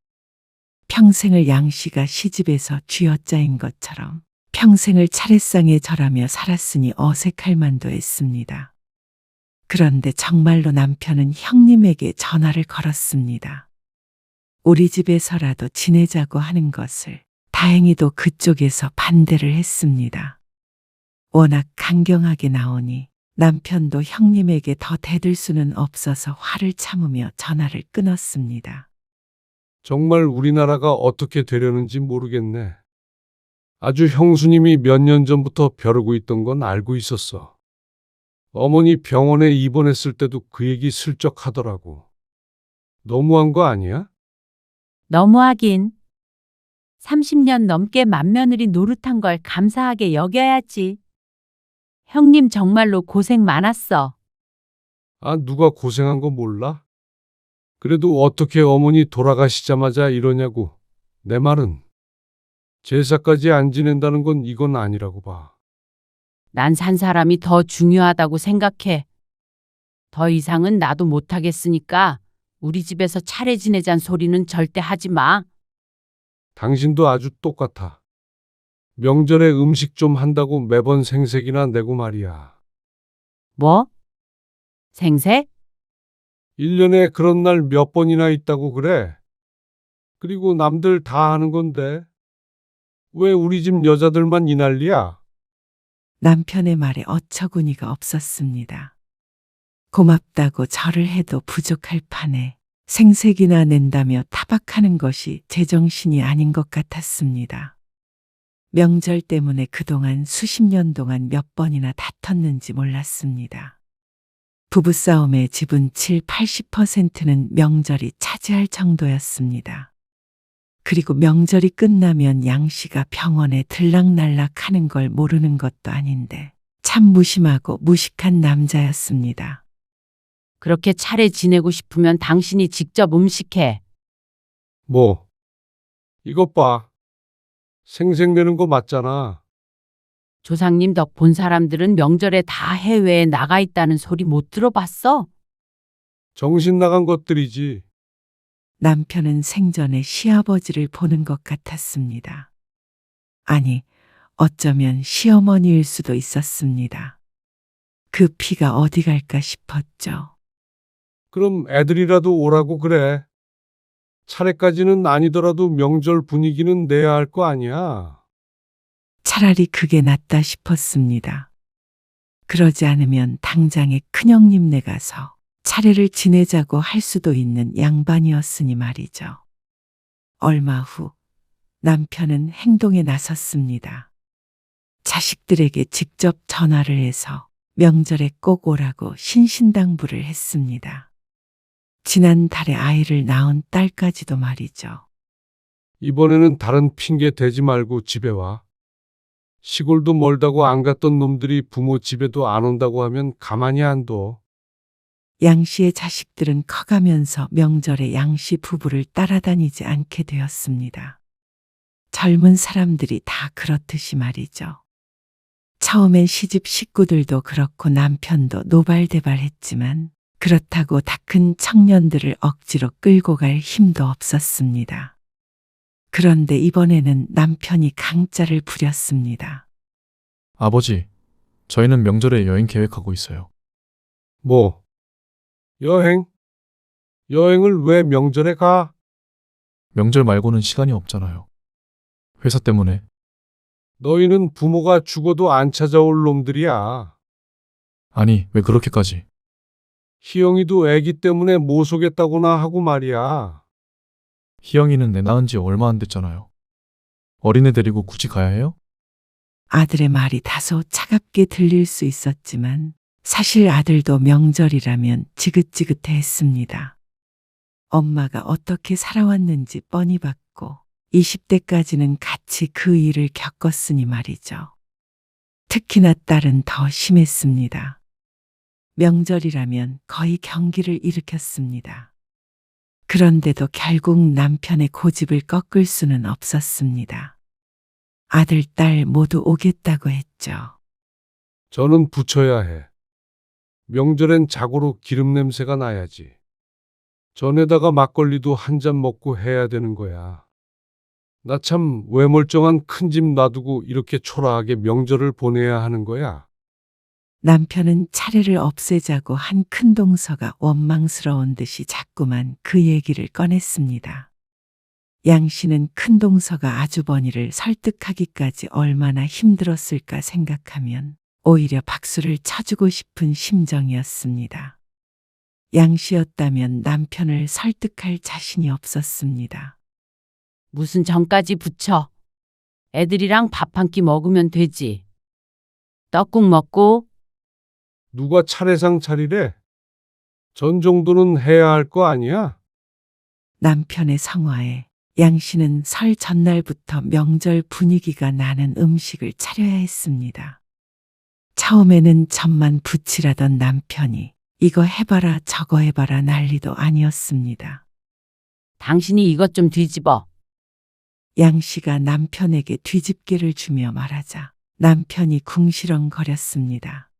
평생을 양 씨가 시집에서 쥐어짜인 것처럼 평생을 차례상에 절하며 살았으니 어색할 만도 했습니다. 그런데 정말로 남편은 형님에게 전화를 걸었습니다. 우리 집에서라도 지내자고 하는 것을 다행히도 그쪽에서 반대를 했습니다. 워낙 강경하게 나오니 남편도 형님에게 더 대들 수는 없어서 화를 참으며 전화를 끊었습니다. 정말 우리나라가 어떻게 되려는지 모르겠네. 아주 형수님이 몇 년 전부터 벼르고 있던 건 알고 있었어. 어머니 병원에 입원했을 때도 그 얘기 슬쩍 하더라고. 너무한 거 아니야? 너무하긴. 30년 넘게 맏며느리 노릇한 걸 감사하게 여겨야지. 형님 정말로 고생 많았어. 아, 누가 고생한 거 몰라? 그래도 어떻게 어머니 돌아가시자마자 이러냐고. 내 말은 제사까지 안 지낸다는 건 이건 아니라고 봐. 난 산 사람이 더 중요하다고 생각해. 더 이상은 나도 못하겠으니까 우리 집에서 차례 지내잔 소리는 절대 하지 마. 당신도 아주 똑같아. 명절에 음식 좀 한다고 매번 생색이나 내고 말이야. 뭐? 생색? 1년에 그런 날 몇 번이나 있다고 그래. 그리고 남들 다 하는 건데. 왜 우리 집 여자들만 이 난리야? 남편의 말에 어처구니가 없었습니다. 고맙다고 절을 해도 부족할 판에 생색이나 낸다며 타박하는 것이 제정신이 아닌 것 같았습니다. 명절 때문에 그동안 수십 년 동안 몇 번이나 다퉜는지 몰랐습니다. 부부싸움의 지분 70~80%는 명절이 차지할 정도였습니다. 그리고 명절이 끝나면 양 씨가 병원에 들락날락 하는 걸 모르는 것도 아닌데 참 무심하고 무식한 남자였습니다. 그렇게 차례 지내고 싶으면 당신이 직접 음식해. 뭐? 이것 봐. 생색내는 거 맞잖아. 조상님 덕 본 사람들은 명절에 다 해외에 나가 있다는 소리 못 들어봤어? 정신 나간 것들이지. 남편은 생전에 시아버지를 보는 것 같았습니다. 아니, 어쩌면 시어머니일 수도 있었습니다. 그 피가 어디 갈까 싶었죠. 그럼 애들이라도 오라고 그래. 차례까지는 아니더라도 명절 분위기는 내야 할 거 아니야. 차라리 그게 낫다 싶었습니다. 그러지 않으면 당장에 큰형님네 가서 차례를 지내자고 할 수도 있는 양반이었으니 말이죠. 얼마 후 남편은 행동에 나섰습니다. 자식들에게 직접 전화를 해서 명절에 꼭 오라고 신신당부를 했습니다. 지난달에 아이를 낳은 딸까지도 말이죠. 이번에는 다른 핑계 대지 말고 집에 와. 시골도 멀다고 안 갔던 놈들이 부모 집에도 안 온다고 하면 가만히 안 둬. 양 씨의 자식들은 커가면서 명절에 양 씨 부부를 따라다니지 않게 되었습니다. 젊은 사람들이 다 그렇듯이 말이죠. 처음엔 시집 식구들도 그렇고 남편도 노발대발했지만 그렇다고 다 큰 청년들을 억지로 끌고 갈 힘도 없었습니다. 그런데 이번에는 남편이 강짜를 부렸습니다. 아버지, 저희는 명절에 여행 계획하고 있어요. 뭐? 여행? 여행을 왜 명절에 가? 명절 말고는 시간이 없잖아요. 회사 때문에. 너희는 부모가 죽어도 안 찾아올 놈들이야. 아니, 왜 그렇게까지? 희영이도 애기 때문에 못 오겠다고나 하고 말이야. 희영이는 애 낳은 지 얼마 안 됐잖아요. 어린애 데리고 굳이 가야 해요? 아들의 말이 다소 차갑게 들릴 수 있었지만 사실 아들도 명절이라면 지긋지긋해 했습니다. 엄마가 어떻게 살아왔는지 뻔히 봤고 20대까지는 같이 그 일을 겪었으니 말이죠. 특히나 딸은 더 심했습니다. 명절이라면 거의 경기를 일으켰습니다. 그런데도 결국 남편의 고집을 꺾을 수는 없었습니다. 아들, 딸 모두 오겠다고 했죠. 저는 붙여야 해. 명절엔 자고로 기름 냄새가 나야지. 전에다가 막걸리도 한 잔 먹고 해야 되는 거야. 나 참 외멀쩡한 큰 집 놔두고 이렇게 초라하게 명절을 보내야 하는 거야. 남편은 차례를 없애자고 한 큰 동서가 원망스러운 듯이 자꾸만 그 얘기를 꺼냈습니다. 양 씨는 큰 동서가 아주버니를 설득하기까지 얼마나 힘들었을까 생각하면 오히려 박수를 쳐주고 싶은 심정이었습니다. 양 씨였다면 남편을 설득할 자신이 없었습니다. 무슨 전까지 붙여. 애들이랑 밥 한 끼 먹으면 되지. 떡국 먹고. 누가 차례상 차리래? 전 정도는 해야 할 거 아니야? 남편의 성화에 양 씨는 설 전날부터 명절 분위기가 나는 음식을 차려야 했습니다. 처음에는 점만 부치라던 남편이 이거 해봐라 저거 해봐라 난리도 아니었습니다. 당신이 이것 좀 뒤집어. 양 씨가 남편에게 뒤집개를 주며 말하자 남편이 궁시렁거렸습니다.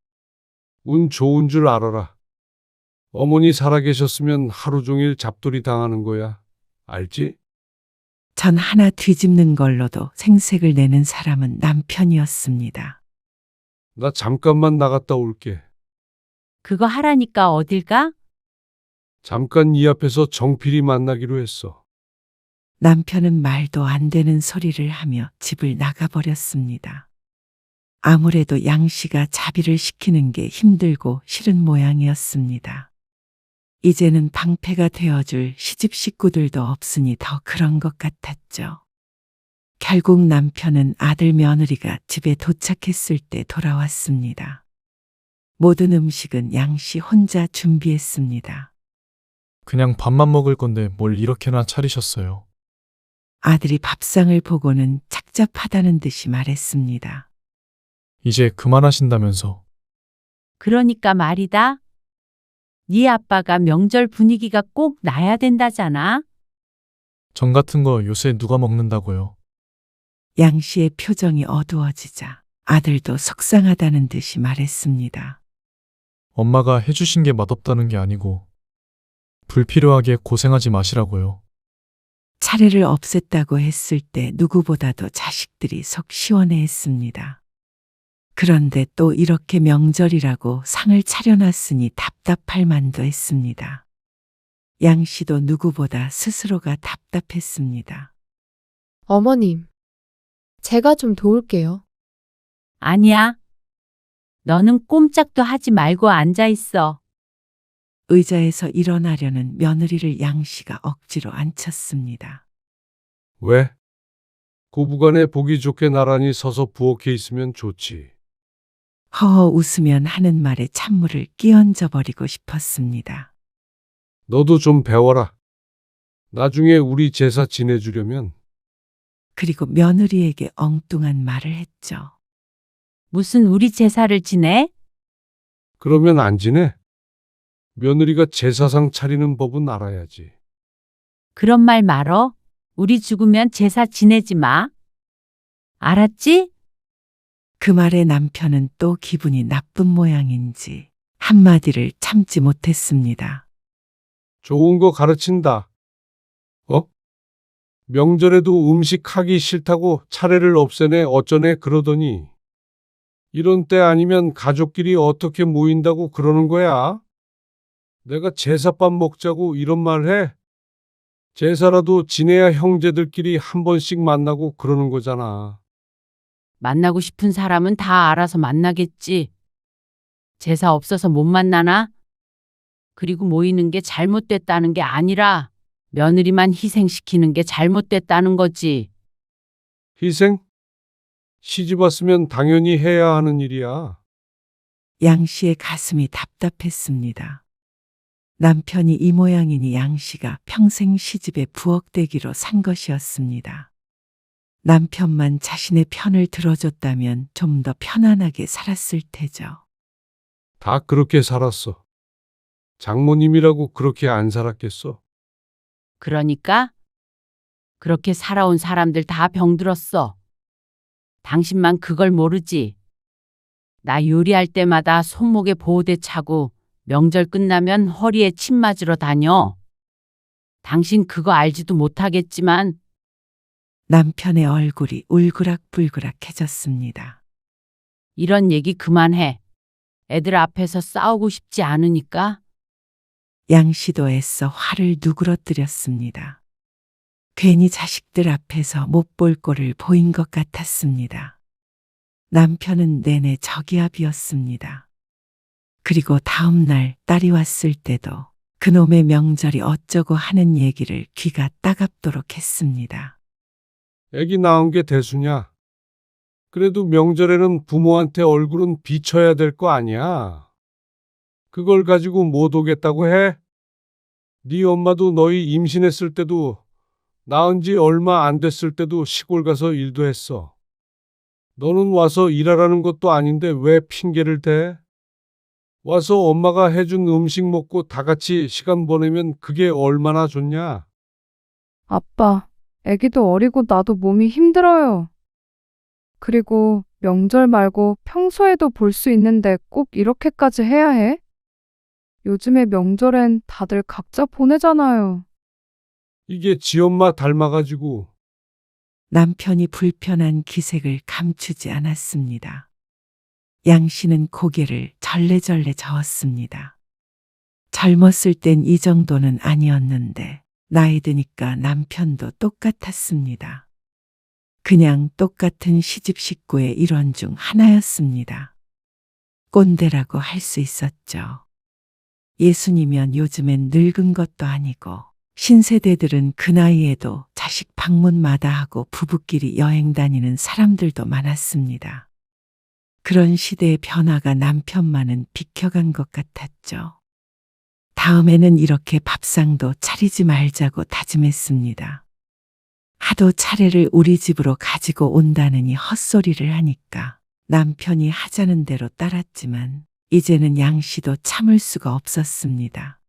운 좋은 줄 알아라. 어머니 살아계셨으면 하루 종일 잡돌이 당하는 거야. 알지? 전 하나 뒤집는 걸로도 생색을 내는 사람은 남편이었습니다. 나 잠깐만 나갔다 올게. 그거 하라니까 어딜 가? 잠깐 이 앞에서 정필이 만나기로 했어. 남편은 말도 안 되는 소리를 하며 집을 나가버렸습니다. 아무래도 양 씨가 자비를 시키는 게 힘들고 싫은 모양이었습니다. 이제는 방패가 되어줄 시집 식구들도 없으니 더 그런 것 같았죠. 결국 남편은 아들 며느리가 집에 도착했을 때 돌아왔습니다. 모든 음식은 양 씨 혼자 준비했습니다. 그냥 밥만 먹을 건데 뭘 이렇게나 차리셨어요. 아들이 밥상을 보고는 착잡하다는 듯이 말했습니다. 이제 그만하신다면서. 그러니까 말이다. 네 아빠가 명절 분위기가 꼭 나야 된다잖아. 전 같은 거 요새 누가 먹는다고요. 양 씨의 표정이 어두워지자 아들도 속상하다는 듯이 말했습니다. 엄마가 해주신 게 맛없다는 게 아니고 불필요하게 고생하지 마시라고요. 차례를 없앴다고 했을 때 누구보다도 자식들이 속 시원해했습니다. 그런데 또 이렇게 명절이라고 상을 차려놨으니 답답할 만도 했습니다. 양 씨도 누구보다 스스로가 답답했습니다. 어머님, 제가 좀 도울게요. 아니야. 너는 꼼짝도 하지 말고 앉아 있어. 의자에서 일어나려는 며느리를 양 씨가 억지로 앉혔습니다. 왜? 고부간에 보기 좋게 나란히 서서 부엌에 있으면 좋지. 허허 웃으면 하는 말에 찬물을 끼얹어 버리고 싶었습니다. 너도 좀 배워라. 나중에 우리 제사 지내주려면. 그리고 며느리에게 엉뚱한 말을 했죠. 무슨 우리 제사를 지내? 그러면 안 지내? 며느리가 제사상 차리는 법은 알아야지. 그런 말 말어. 우리 죽으면 제사 지내지 마. 알았지? 그 말에 남편은 또 기분이 나쁜 모양인지 한마디를 참지 못했습니다. 좋은 거 가르친다. 명절에도 음식 하기 싫다고 차례를 없애네 어쩌네 그러더니 이런 때 아니면 가족끼리 어떻게 모인다고 그러는 거야? 내가 제사밥 먹자고 이런 말 해? 제사라도 지내야 형제들끼리 한 번씩 만나고 그러는 거잖아. 만나고 싶은 사람은 다 알아서 만나겠지. 제사 없어서 못 만나나? 그리고 모이는 게 잘못됐다는 게 아니라 며느리만 희생시키는 게 잘못됐다는 거지. 희생? 시집 왔으면 당연히 해야 하는 일이야. 양 씨의 가슴이 답답했습니다. 남편이 이 모양이니 양 씨가 평생 시집에 부엌대기로 산 것이었습니다. 남편만 자신의 편을 들어줬다면 좀 더 편안하게 살았을 테죠. 다 그렇게 살았어. 장모님이라고 그렇게 안 살았겠어? 그러니까 그렇게 살아온 사람들 다 병들었어. 당신만 그걸 모르지. 나 요리할 때마다 손목에 보호대 차고 명절 끝나면 허리에 침 맞으러 다녀. 당신 그거 알지도 못하겠지만 남편의 얼굴이 울그락불그락해졌습니다. 이런 얘기 그만해. 애들 앞에서 싸우고 싶지 않으니까. 양 씨도 애써 화를 누그러뜨렸습니다. 괜히 자식들 앞에서 못 볼 꼴을 보인 것 같았습니다. 남편은 내내 저기압이었습니다. 그리고 다음 날 딸이 왔을 때도 그놈의 명절이 어쩌고 하는 얘기를 귀가 따갑도록 했습니다. 애기 낳은 게 대수냐? 그래도 명절에는 부모한테 얼굴은 비춰야 될 거 아니야. 그걸 가지고 못 오겠다고 해? 네 엄마도 너희 임신했을 때도 낳은 지 얼마 안 됐을 때도 시골 가서 일도 했어. 너는 와서 일하라는 것도 아닌데 왜 핑계를 대? 와서 엄마가 해준 음식 먹고 다 같이 시간 보내면 그게 얼마나 좋냐? 아빠, 애기도 어리고 나도 몸이 힘들어요. 그리고 명절 말고 평소에도 볼 수 있는데 꼭 이렇게까지 해야 해? 요즘에 명절엔 다들 각자 보내잖아요. 이게 지 엄마 닮아가지고. 남편이 불편한 기색을 감추지 않았습니다. 양 씨는 고개를 절레절레 저었습니다. 젊었을 땐 이 정도는 아니었는데 나이 드니까 남편도 똑같았습니다. 그냥 똑같은 시집 식구의 일원 중 하나였습니다. 꼰대라고 할 수 있었죠. 예순이면 요즘엔 늙은 것도 아니고 신세대들은 그 나이에도 자식 방문 마다하고 부부끼리 여행 다니는 사람들도 많았습니다. 그런 시대의 변화가 남편만은 비켜간 것 같았죠. 다음에는 이렇게 밥상도 차리지 말자고 다짐했습니다. 하도 차례를 우리 집으로 가지고 온다느니 헛소리를 하니까 남편이 하자는 대로 따랐지만 이제는 양 씨도 참을 수가 없었습니다.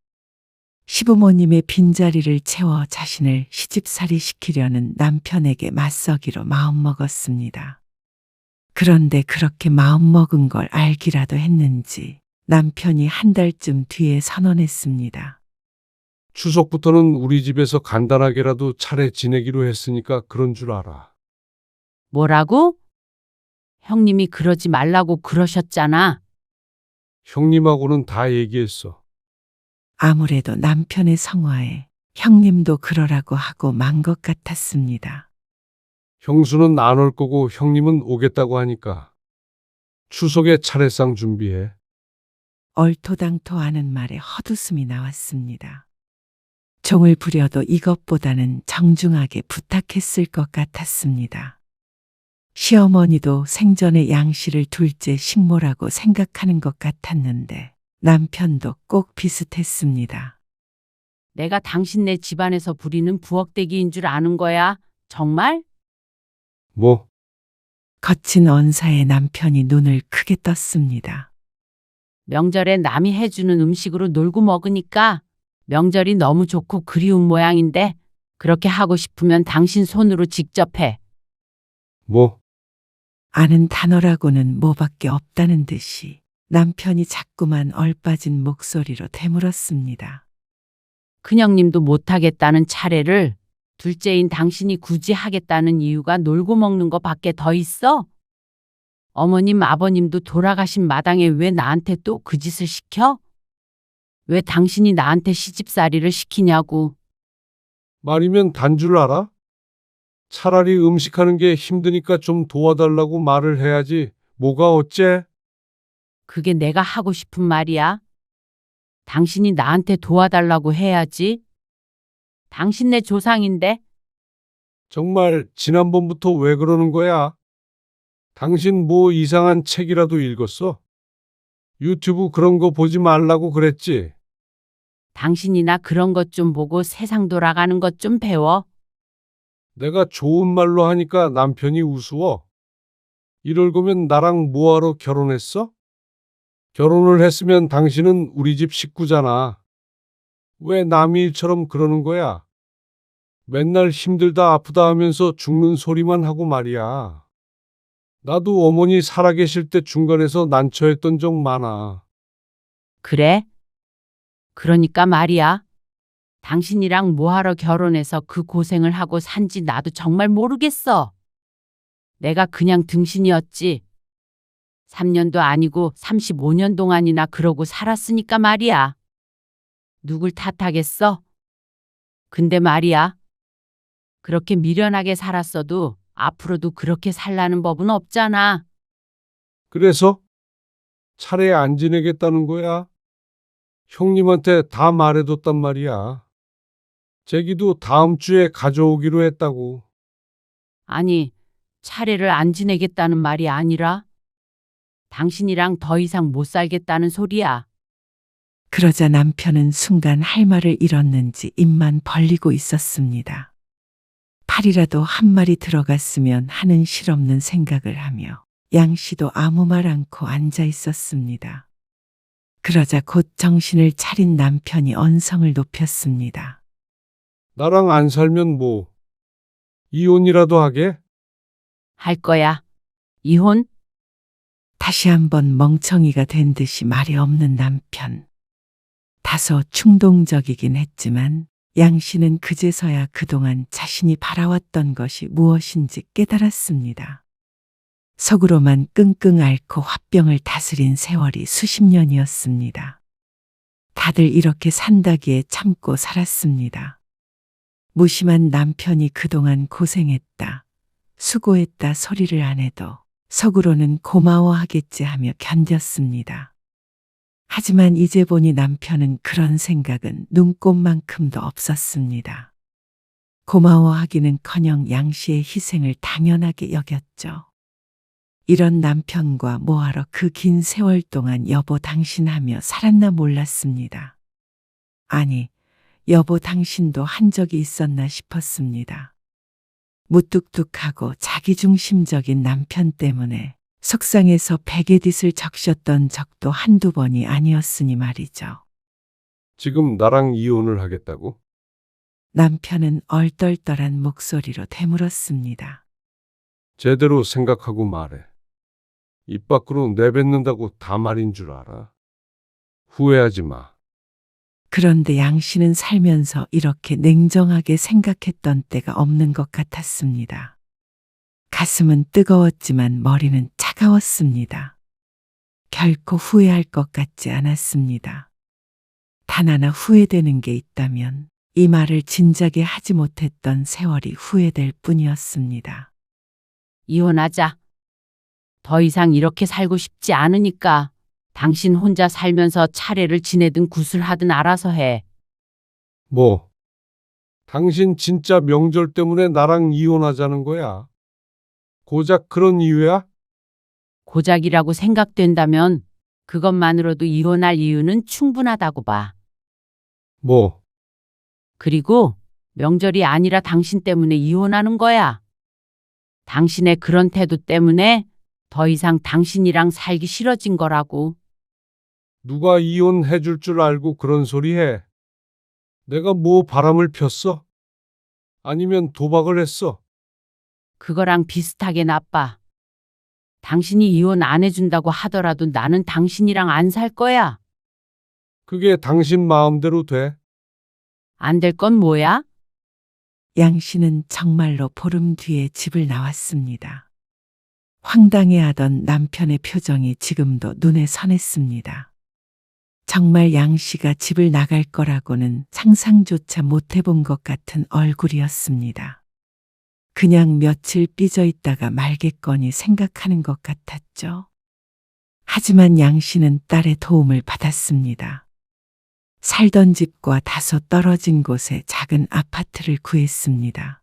시부모님의 빈자리를 채워 자신을 시집살이 시키려는 남편에게 맞서기로 마음먹었습니다. 그런데 그렇게 마음먹은 걸 알기라도 했는지 남편이 한 달쯤 뒤에 선언했습니다. 추석부터는 우리 집에서 간단하게라도 차례 지내기로 했으니까 그런 줄 알아. 뭐라고? 형님이 그러지 말라고 그러셨잖아. 형님하고는 다 얘기했어. 아무래도 남편의 성화에 형님도 그러라고 하고 만 것 같았습니다. 형수는 안 올 거고 형님은 오겠다고 하니까 추석에 차례상 준비해. 얼토당토하는 말에 헛웃음이 나왔습니다. 종을 부려도 이것보다는 정중하게 부탁했을 것 같았습니다. 시어머니도 생전에 양씨를 둘째 식모라고 생각하는 것 같았는데 남편도 꼭 비슷했습니다. 내가 당신네 집안에서 부리는 부엌대기인 줄 아는 거야? 정말? 뭐? 거친 언사에 남편이 눈을 크게 떴습니다. 명절에 남이 해주는 음식으로 놀고 먹으니까 명절이 너무 좋고 그리운 모양인데 그렇게 하고 싶으면 당신 손으로 직접 해. 뭐? 아는 단어라고는 뭐밖에 없다는 듯이 남편이 자꾸만 얼빠진 목소리로 되물었습니다. 큰형님도 못하겠다는 차례를 둘째인 당신이 굳이 하겠다는 이유가 놀고 먹는 거 밖에 더 있어? 어머님, 아버님도 돌아가신 마당에 왜 나한테 또 그 짓을 시켜? 왜 당신이 나한테 시집살이를 시키냐고. 말이면 단 줄 알아? 차라리 음식하는 게 힘드니까 좀 도와달라고 말을 해야지. 뭐가 어째? 그게 내가 하고 싶은 말이야. 당신이 나한테 도와달라고 해야지. 당신네 조상인데. 정말 지난번부터 왜 그러는 거야? 당신 뭐 이상한 책이라도 읽었어? 유튜브 그런 거 보지 말라고 그랬지? 당신이나 그런 것 좀 보고 세상 돌아가는 것 좀 배워. 내가 좋은 말로 하니까 남편이 우스워. 이럴 거면 나랑 뭐하러 결혼했어? 결혼을 했으면 당신은 우리 집 식구잖아. 왜 남의 일처럼 그러는 거야? 맨날 힘들다 아프다 하면서 죽는 소리만 하고 말이야. 나도 어머니 살아계실 때 중간에서 난처했던 적 많아. 그래? 그러니까 말이야. 당신이랑 뭐하러 결혼해서 그 고생을 하고 산지 나도 정말 모르겠어. 내가 그냥 등신이었지. 3년도 아니고 35년 동안이나 그러고 살았으니까 말이야. 누굴 탓하겠어? 근데 말이야. 그렇게 미련하게 살았어도 앞으로도 그렇게 살라는 법은 없잖아. 그래서 차례에 안 지내겠다는 거야? 형님한테 다 말해뒀단 말이야. 제기도 다음 주에 가져오기로 했다고. 아니, 차례를 안 지내겠다는 말이 아니라 당신이랑 더 이상 못 살겠다는 소리야. 그러자 남편은 순간 할 말을 잃었는지 입만 벌리고 있었습니다. 팔이라도 한 마리 들어갔으면 하는 실없는 생각을 하며 양씨도 아무 말 않고 앉아 있었습니다. 그러자 곧 정신을 차린 남편이 언성을 높였습니다. 나랑 안 살면 뭐? 이혼이라도 하게? 할 거야. 이혼? 다시 한번 멍청이가 된 듯이 말이 없는 남편. 다소 충동적이긴 했지만 양 씨는 그제서야 그동안 자신이 바라왔던 것이 무엇인지 깨달았습니다. 속으로만 끙끙 앓고 화병을 다스린 세월이 수십 년이었습니다. 다들 이렇게 산다기에 참고 살았습니다. 무심한 남편이 그동안 고생했다, 수고했다 소리를 안 해도 속으로는 고마워하겠지 하며 견뎠습니다. 하지만 이제 보니 남편은 그런 생각은 눈꼽만큼도 없었습니다. 고마워하기는커녕 양 씨의 희생을 당연하게 여겼죠. 이런 남편과 뭐하러 그 긴 세월 동안 여보 당신 하며 살았나 몰랐습니다. 아니, 여보 당신도 한 적이 있었나 싶었습니다. 무뚝뚝하고 자기중심적인 남편 때문에 속상해서 베개짓을 적셨던 적도 한두 번이 아니었으니 말이죠. 지금 나랑 이혼을 하겠다고? 남편은 얼떨떨한 목소리로 되물었습니다. 제대로 생각하고 말해. 입 밖으로 내뱉는다고 다 말인 줄 알아. 후회하지 마. 그런데 양 씨는 살면서 이렇게 냉정하게 생각했던 때가 없는 것 같았습니다. 가슴은 뜨거웠지만 머리는 차가웠습니다. 결코 후회할 것 같지 않았습니다. 단 하나 후회되는 게 있다면 이 말을 진작에 하지 못했던 세월이 후회될 뿐이었습니다. 이혼하자. 더 이상 이렇게 살고 싶지 않으니까 당신 혼자 살면서 차례를 지내든 구슬하든 알아서 해. 뭐? 당신 진짜 명절 때문에 나랑 이혼하자는 거야? 고작 그런 이유야? 고작이라고 생각된다면 그것만으로도 이혼할 이유는 충분하다고 봐. 뭐? 그리고 명절이 아니라 당신 때문에 이혼하는 거야. 당신의 그런 태도 때문에 더 이상 당신이랑 살기 싫어진 거라고. 누가 이혼해 줄 줄 알고 그런 소리 해? 내가 뭐 바람을 폈어? 아니면 도박을 했어? 그거랑 비슷하게 나빠. 당신이 이혼 안 해준다고 하더라도 나는 당신이랑 안 살 거야. 그게 당신 마음대로 돼? 안 될 건 뭐야? 양 씨는 정말로 보름 뒤에 집을 나왔습니다. 황당해하던 남편의 표정이 지금도 눈에 선했습니다. 정말 양 씨가 집을 나갈 거라고는 상상조차 못 해본 것 같은 얼굴이었습니다. 그냥 며칠 삐져 있다가 말겠거니 생각하는 것 같았죠. 하지만 양 씨는 딸의 도움을 받았습니다. 살던 집과 다소 떨어진 곳에 작은 아파트를 구했습니다.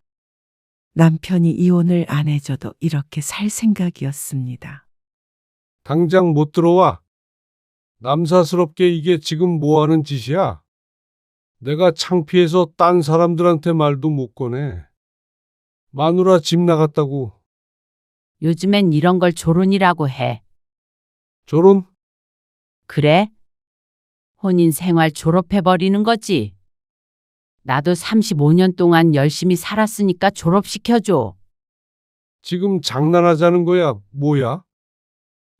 남편이 이혼을 안 해줘도 이렇게 살 생각이었습니다. 당장 못 들어와. 남사스럽게 이게 지금 뭐 하는 짓이야? 내가 창피해서 딴 사람들한테 말도 못 꺼내. 마누라 집 나갔다고. 요즘엔 이런 걸 조론이라고 해. 조론? 그래? 혼인 생활 졸업해버리는 거지. 나도 35년 동안 열심히 살았으니까 졸업시켜줘. 지금 장난하자는 거야, 뭐야?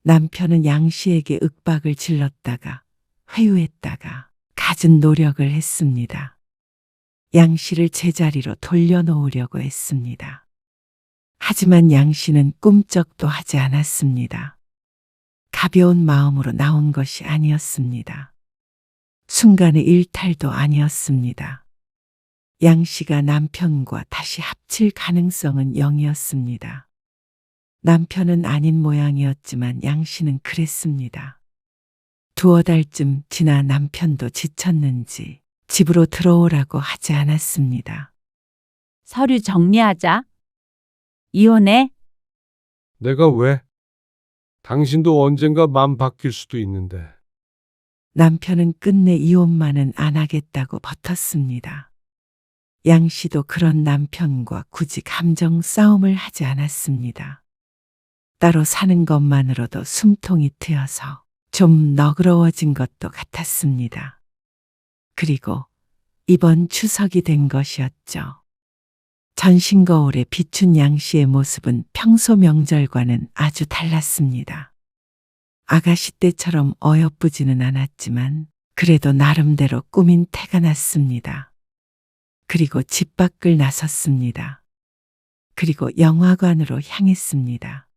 남편은 양 씨에게 윽박을 질렀다가 회유했다가 갖은 노력을 했습니다. 양 씨를 제자리로 돌려놓으려고 했습니다. 하지만 양 씨는 꿈쩍도 하지 않았습니다. 가벼운 마음으로 나온 것이 아니었습니다. 순간의 일탈도 아니었습니다. 양 씨가 남편과 다시 합칠 가능성은 0이었습니다. 남편은 아닌 모양이었지만 양 씨는 그랬습니다. 두어 달쯤 지나 남편도 지쳤는지 집으로 들어오라고 하지 않았습니다. 서류 정리하자. 이혼해. 내가 왜? 당신도 언젠가 맘 바뀔 수도 있는데. 남편은 끝내 이혼만은 안 하겠다고 버텼습니다. 양 씨도 그런 남편과 굳이 감정 싸움을 하지 않았습니다. 따로 사는 것만으로도 숨통이 트여서 좀 너그러워진 것도 같았습니다. 그리고 이번 추석이 된 것이었죠. 전신거울에 비춘 양 씨의 모습은 평소 명절과는 아주 달랐습니다. 아가씨 때처럼 어여쁘지는 않았지만 그래도 나름대로 꾸민 태가 났습니다. 그리고 집 밖을 나섰습니다. 그리고 영화관으로 향했습니다.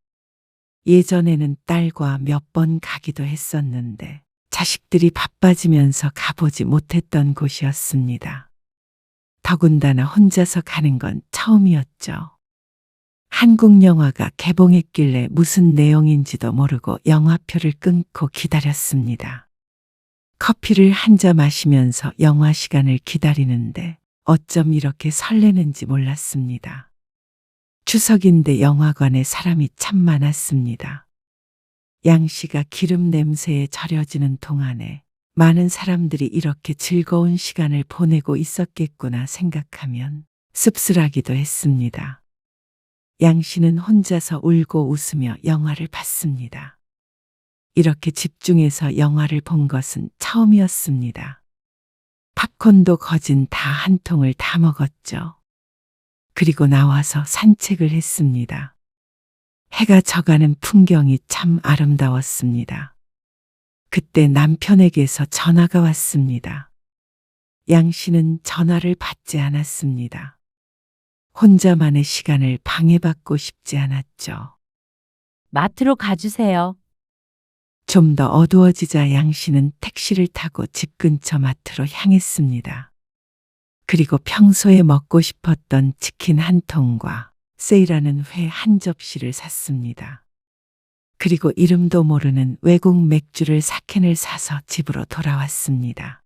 예전에는 딸과 몇 번 가기도 했었는데 자식들이 바빠지면서 가보지 못했던 곳이었습니다. 더군다나 혼자서 가는 건 처음이었죠. 한국 영화가 개봉했길래 무슨 내용인지도 모르고 영화표를 끊고 기다렸습니다. 커피를 한 잔 마시면서 영화 시간을 기다리는데 어쩜 이렇게 설레는지 몰랐습니다. 추석인데 영화관에 사람이 참 많았습니다. 양 씨가 기름 냄새에 절여지는 동안에 많은 사람들이 이렇게 즐거운 시간을 보내고 있었겠구나 생각하면 씁쓸하기도 했습니다. 양 씨는 혼자서 울고 웃으며 영화를 봤습니다. 이렇게 집중해서 영화를 본 것은 처음이었습니다. 팝콘도 거진 다 한 통을 다 먹었죠. 그리고 나와서 산책을 했습니다. 해가 져가는 풍경이 참 아름다웠습니다. 그때 남편에게서 전화가 왔습니다. 양 씨는 전화를 받지 않았습니다. 혼자만의 시간을 방해받고 싶지 않았죠. 마트로 가주세요. 좀 더 어두워지자 양 씨는 택시를 타고 집 근처 마트로 향했습니다. 그리고 평소에 먹고 싶었던 치킨 한 통과 세일하는 회 한 접시를 샀습니다. 그리고 이름도 모르는 외국 맥주를 4캔을 사서 집으로 돌아왔습니다.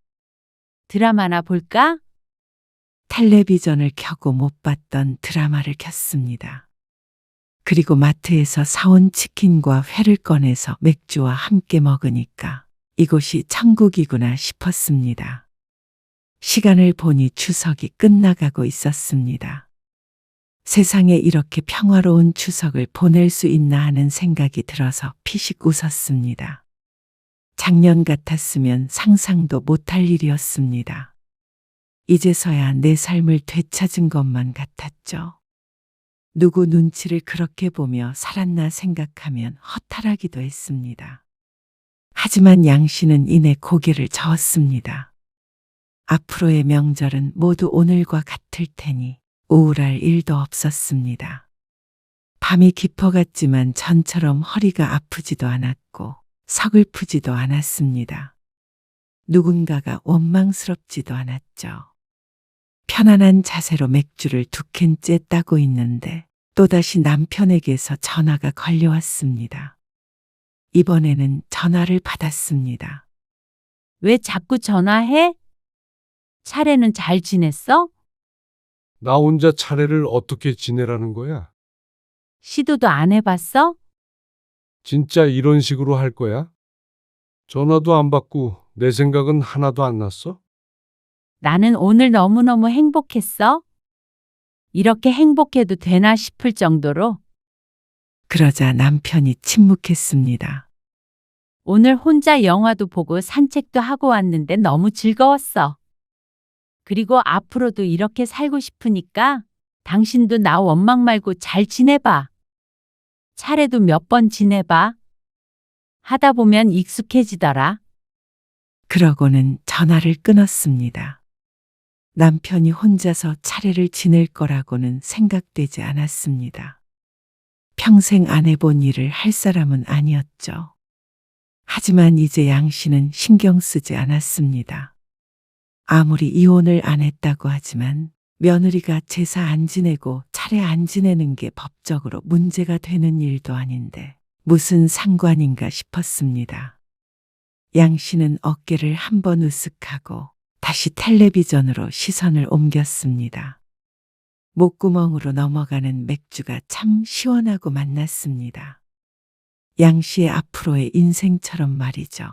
드라마나 볼까? 텔레비전을 켜고 못 봤던 드라마를 켰습니다. 그리고 마트에서 사온 치킨과 회를 꺼내서 맥주와 함께 먹으니까 이곳이 천국이구나 싶었습니다. 시간을 보니 추석이 끝나가고 있었습니다. 세상에 이렇게 평화로운 추석을 보낼 수 있나 하는 생각이 들어서 피식 웃었습니다. 작년 같았으면 상상도 못할 일이었습니다. 이제서야 내 삶을 되찾은 것만 같았죠. 누구 눈치를 그렇게 보며 살았나 생각하면 허탈하기도 했습니다. 하지만 양 씨는 이내 고개를 저었습니다. 앞으로의 명절은 모두 오늘과 같을 테니 우울할 일도 없었습니다. 밤이 깊어갔지만 전처럼 허리가 아프지도 않았고 서글프지도 않았습니다. 누군가가 원망스럽지도 않았죠. 편안한 자세로 맥주를 2캔째 따고 있는데 또다시 남편에게서 전화가 걸려왔습니다. 이번에는 전화를 받았습니다. 왜 자꾸 전화해? 차례는 잘 지냈어? 나 혼자 차례를 어떻게 지내라는 거야? 시도도 안 해봤어? 진짜 이런 식으로 할 거야? 전화도 안 받고 내 생각은 하나도 안 났어? 나는 오늘 너무너무 행복했어. 이렇게 행복해도 되나 싶을 정도로. 그러자 남편이 침묵했습니다. 오늘 혼자 영화도 보고 산책도 하고 왔는데 너무 즐거웠어. 그리고 앞으로도 이렇게 살고 싶으니까 당신도 나 원망 말고 잘 지내봐. 차례도 몇 번 지내봐. 하다 보면 익숙해지더라. 그러고는 전화를 끊었습니다. 남편이 혼자서 차례를 지낼 거라고는 생각되지 않았습니다. 평생 안 해본 일을 할 사람은 아니었죠. 하지만 이제 양 씨는 신경 쓰지 않았습니다. 아무리 이혼을 안 했다고 하지만 며느리가 제사 안 지내고 차례 안 지내는 게 법적으로 문제가 되는 일도 아닌데 무슨 상관인가 싶었습니다. 양 씨는 어깨를 한번 으쓱하고 다시 텔레비전으로 시선을 옮겼습니다. 목구멍으로 넘어가는 맥주가 참 시원하고 맛났습니다. 양 씨의 앞으로의 인생처럼 말이죠.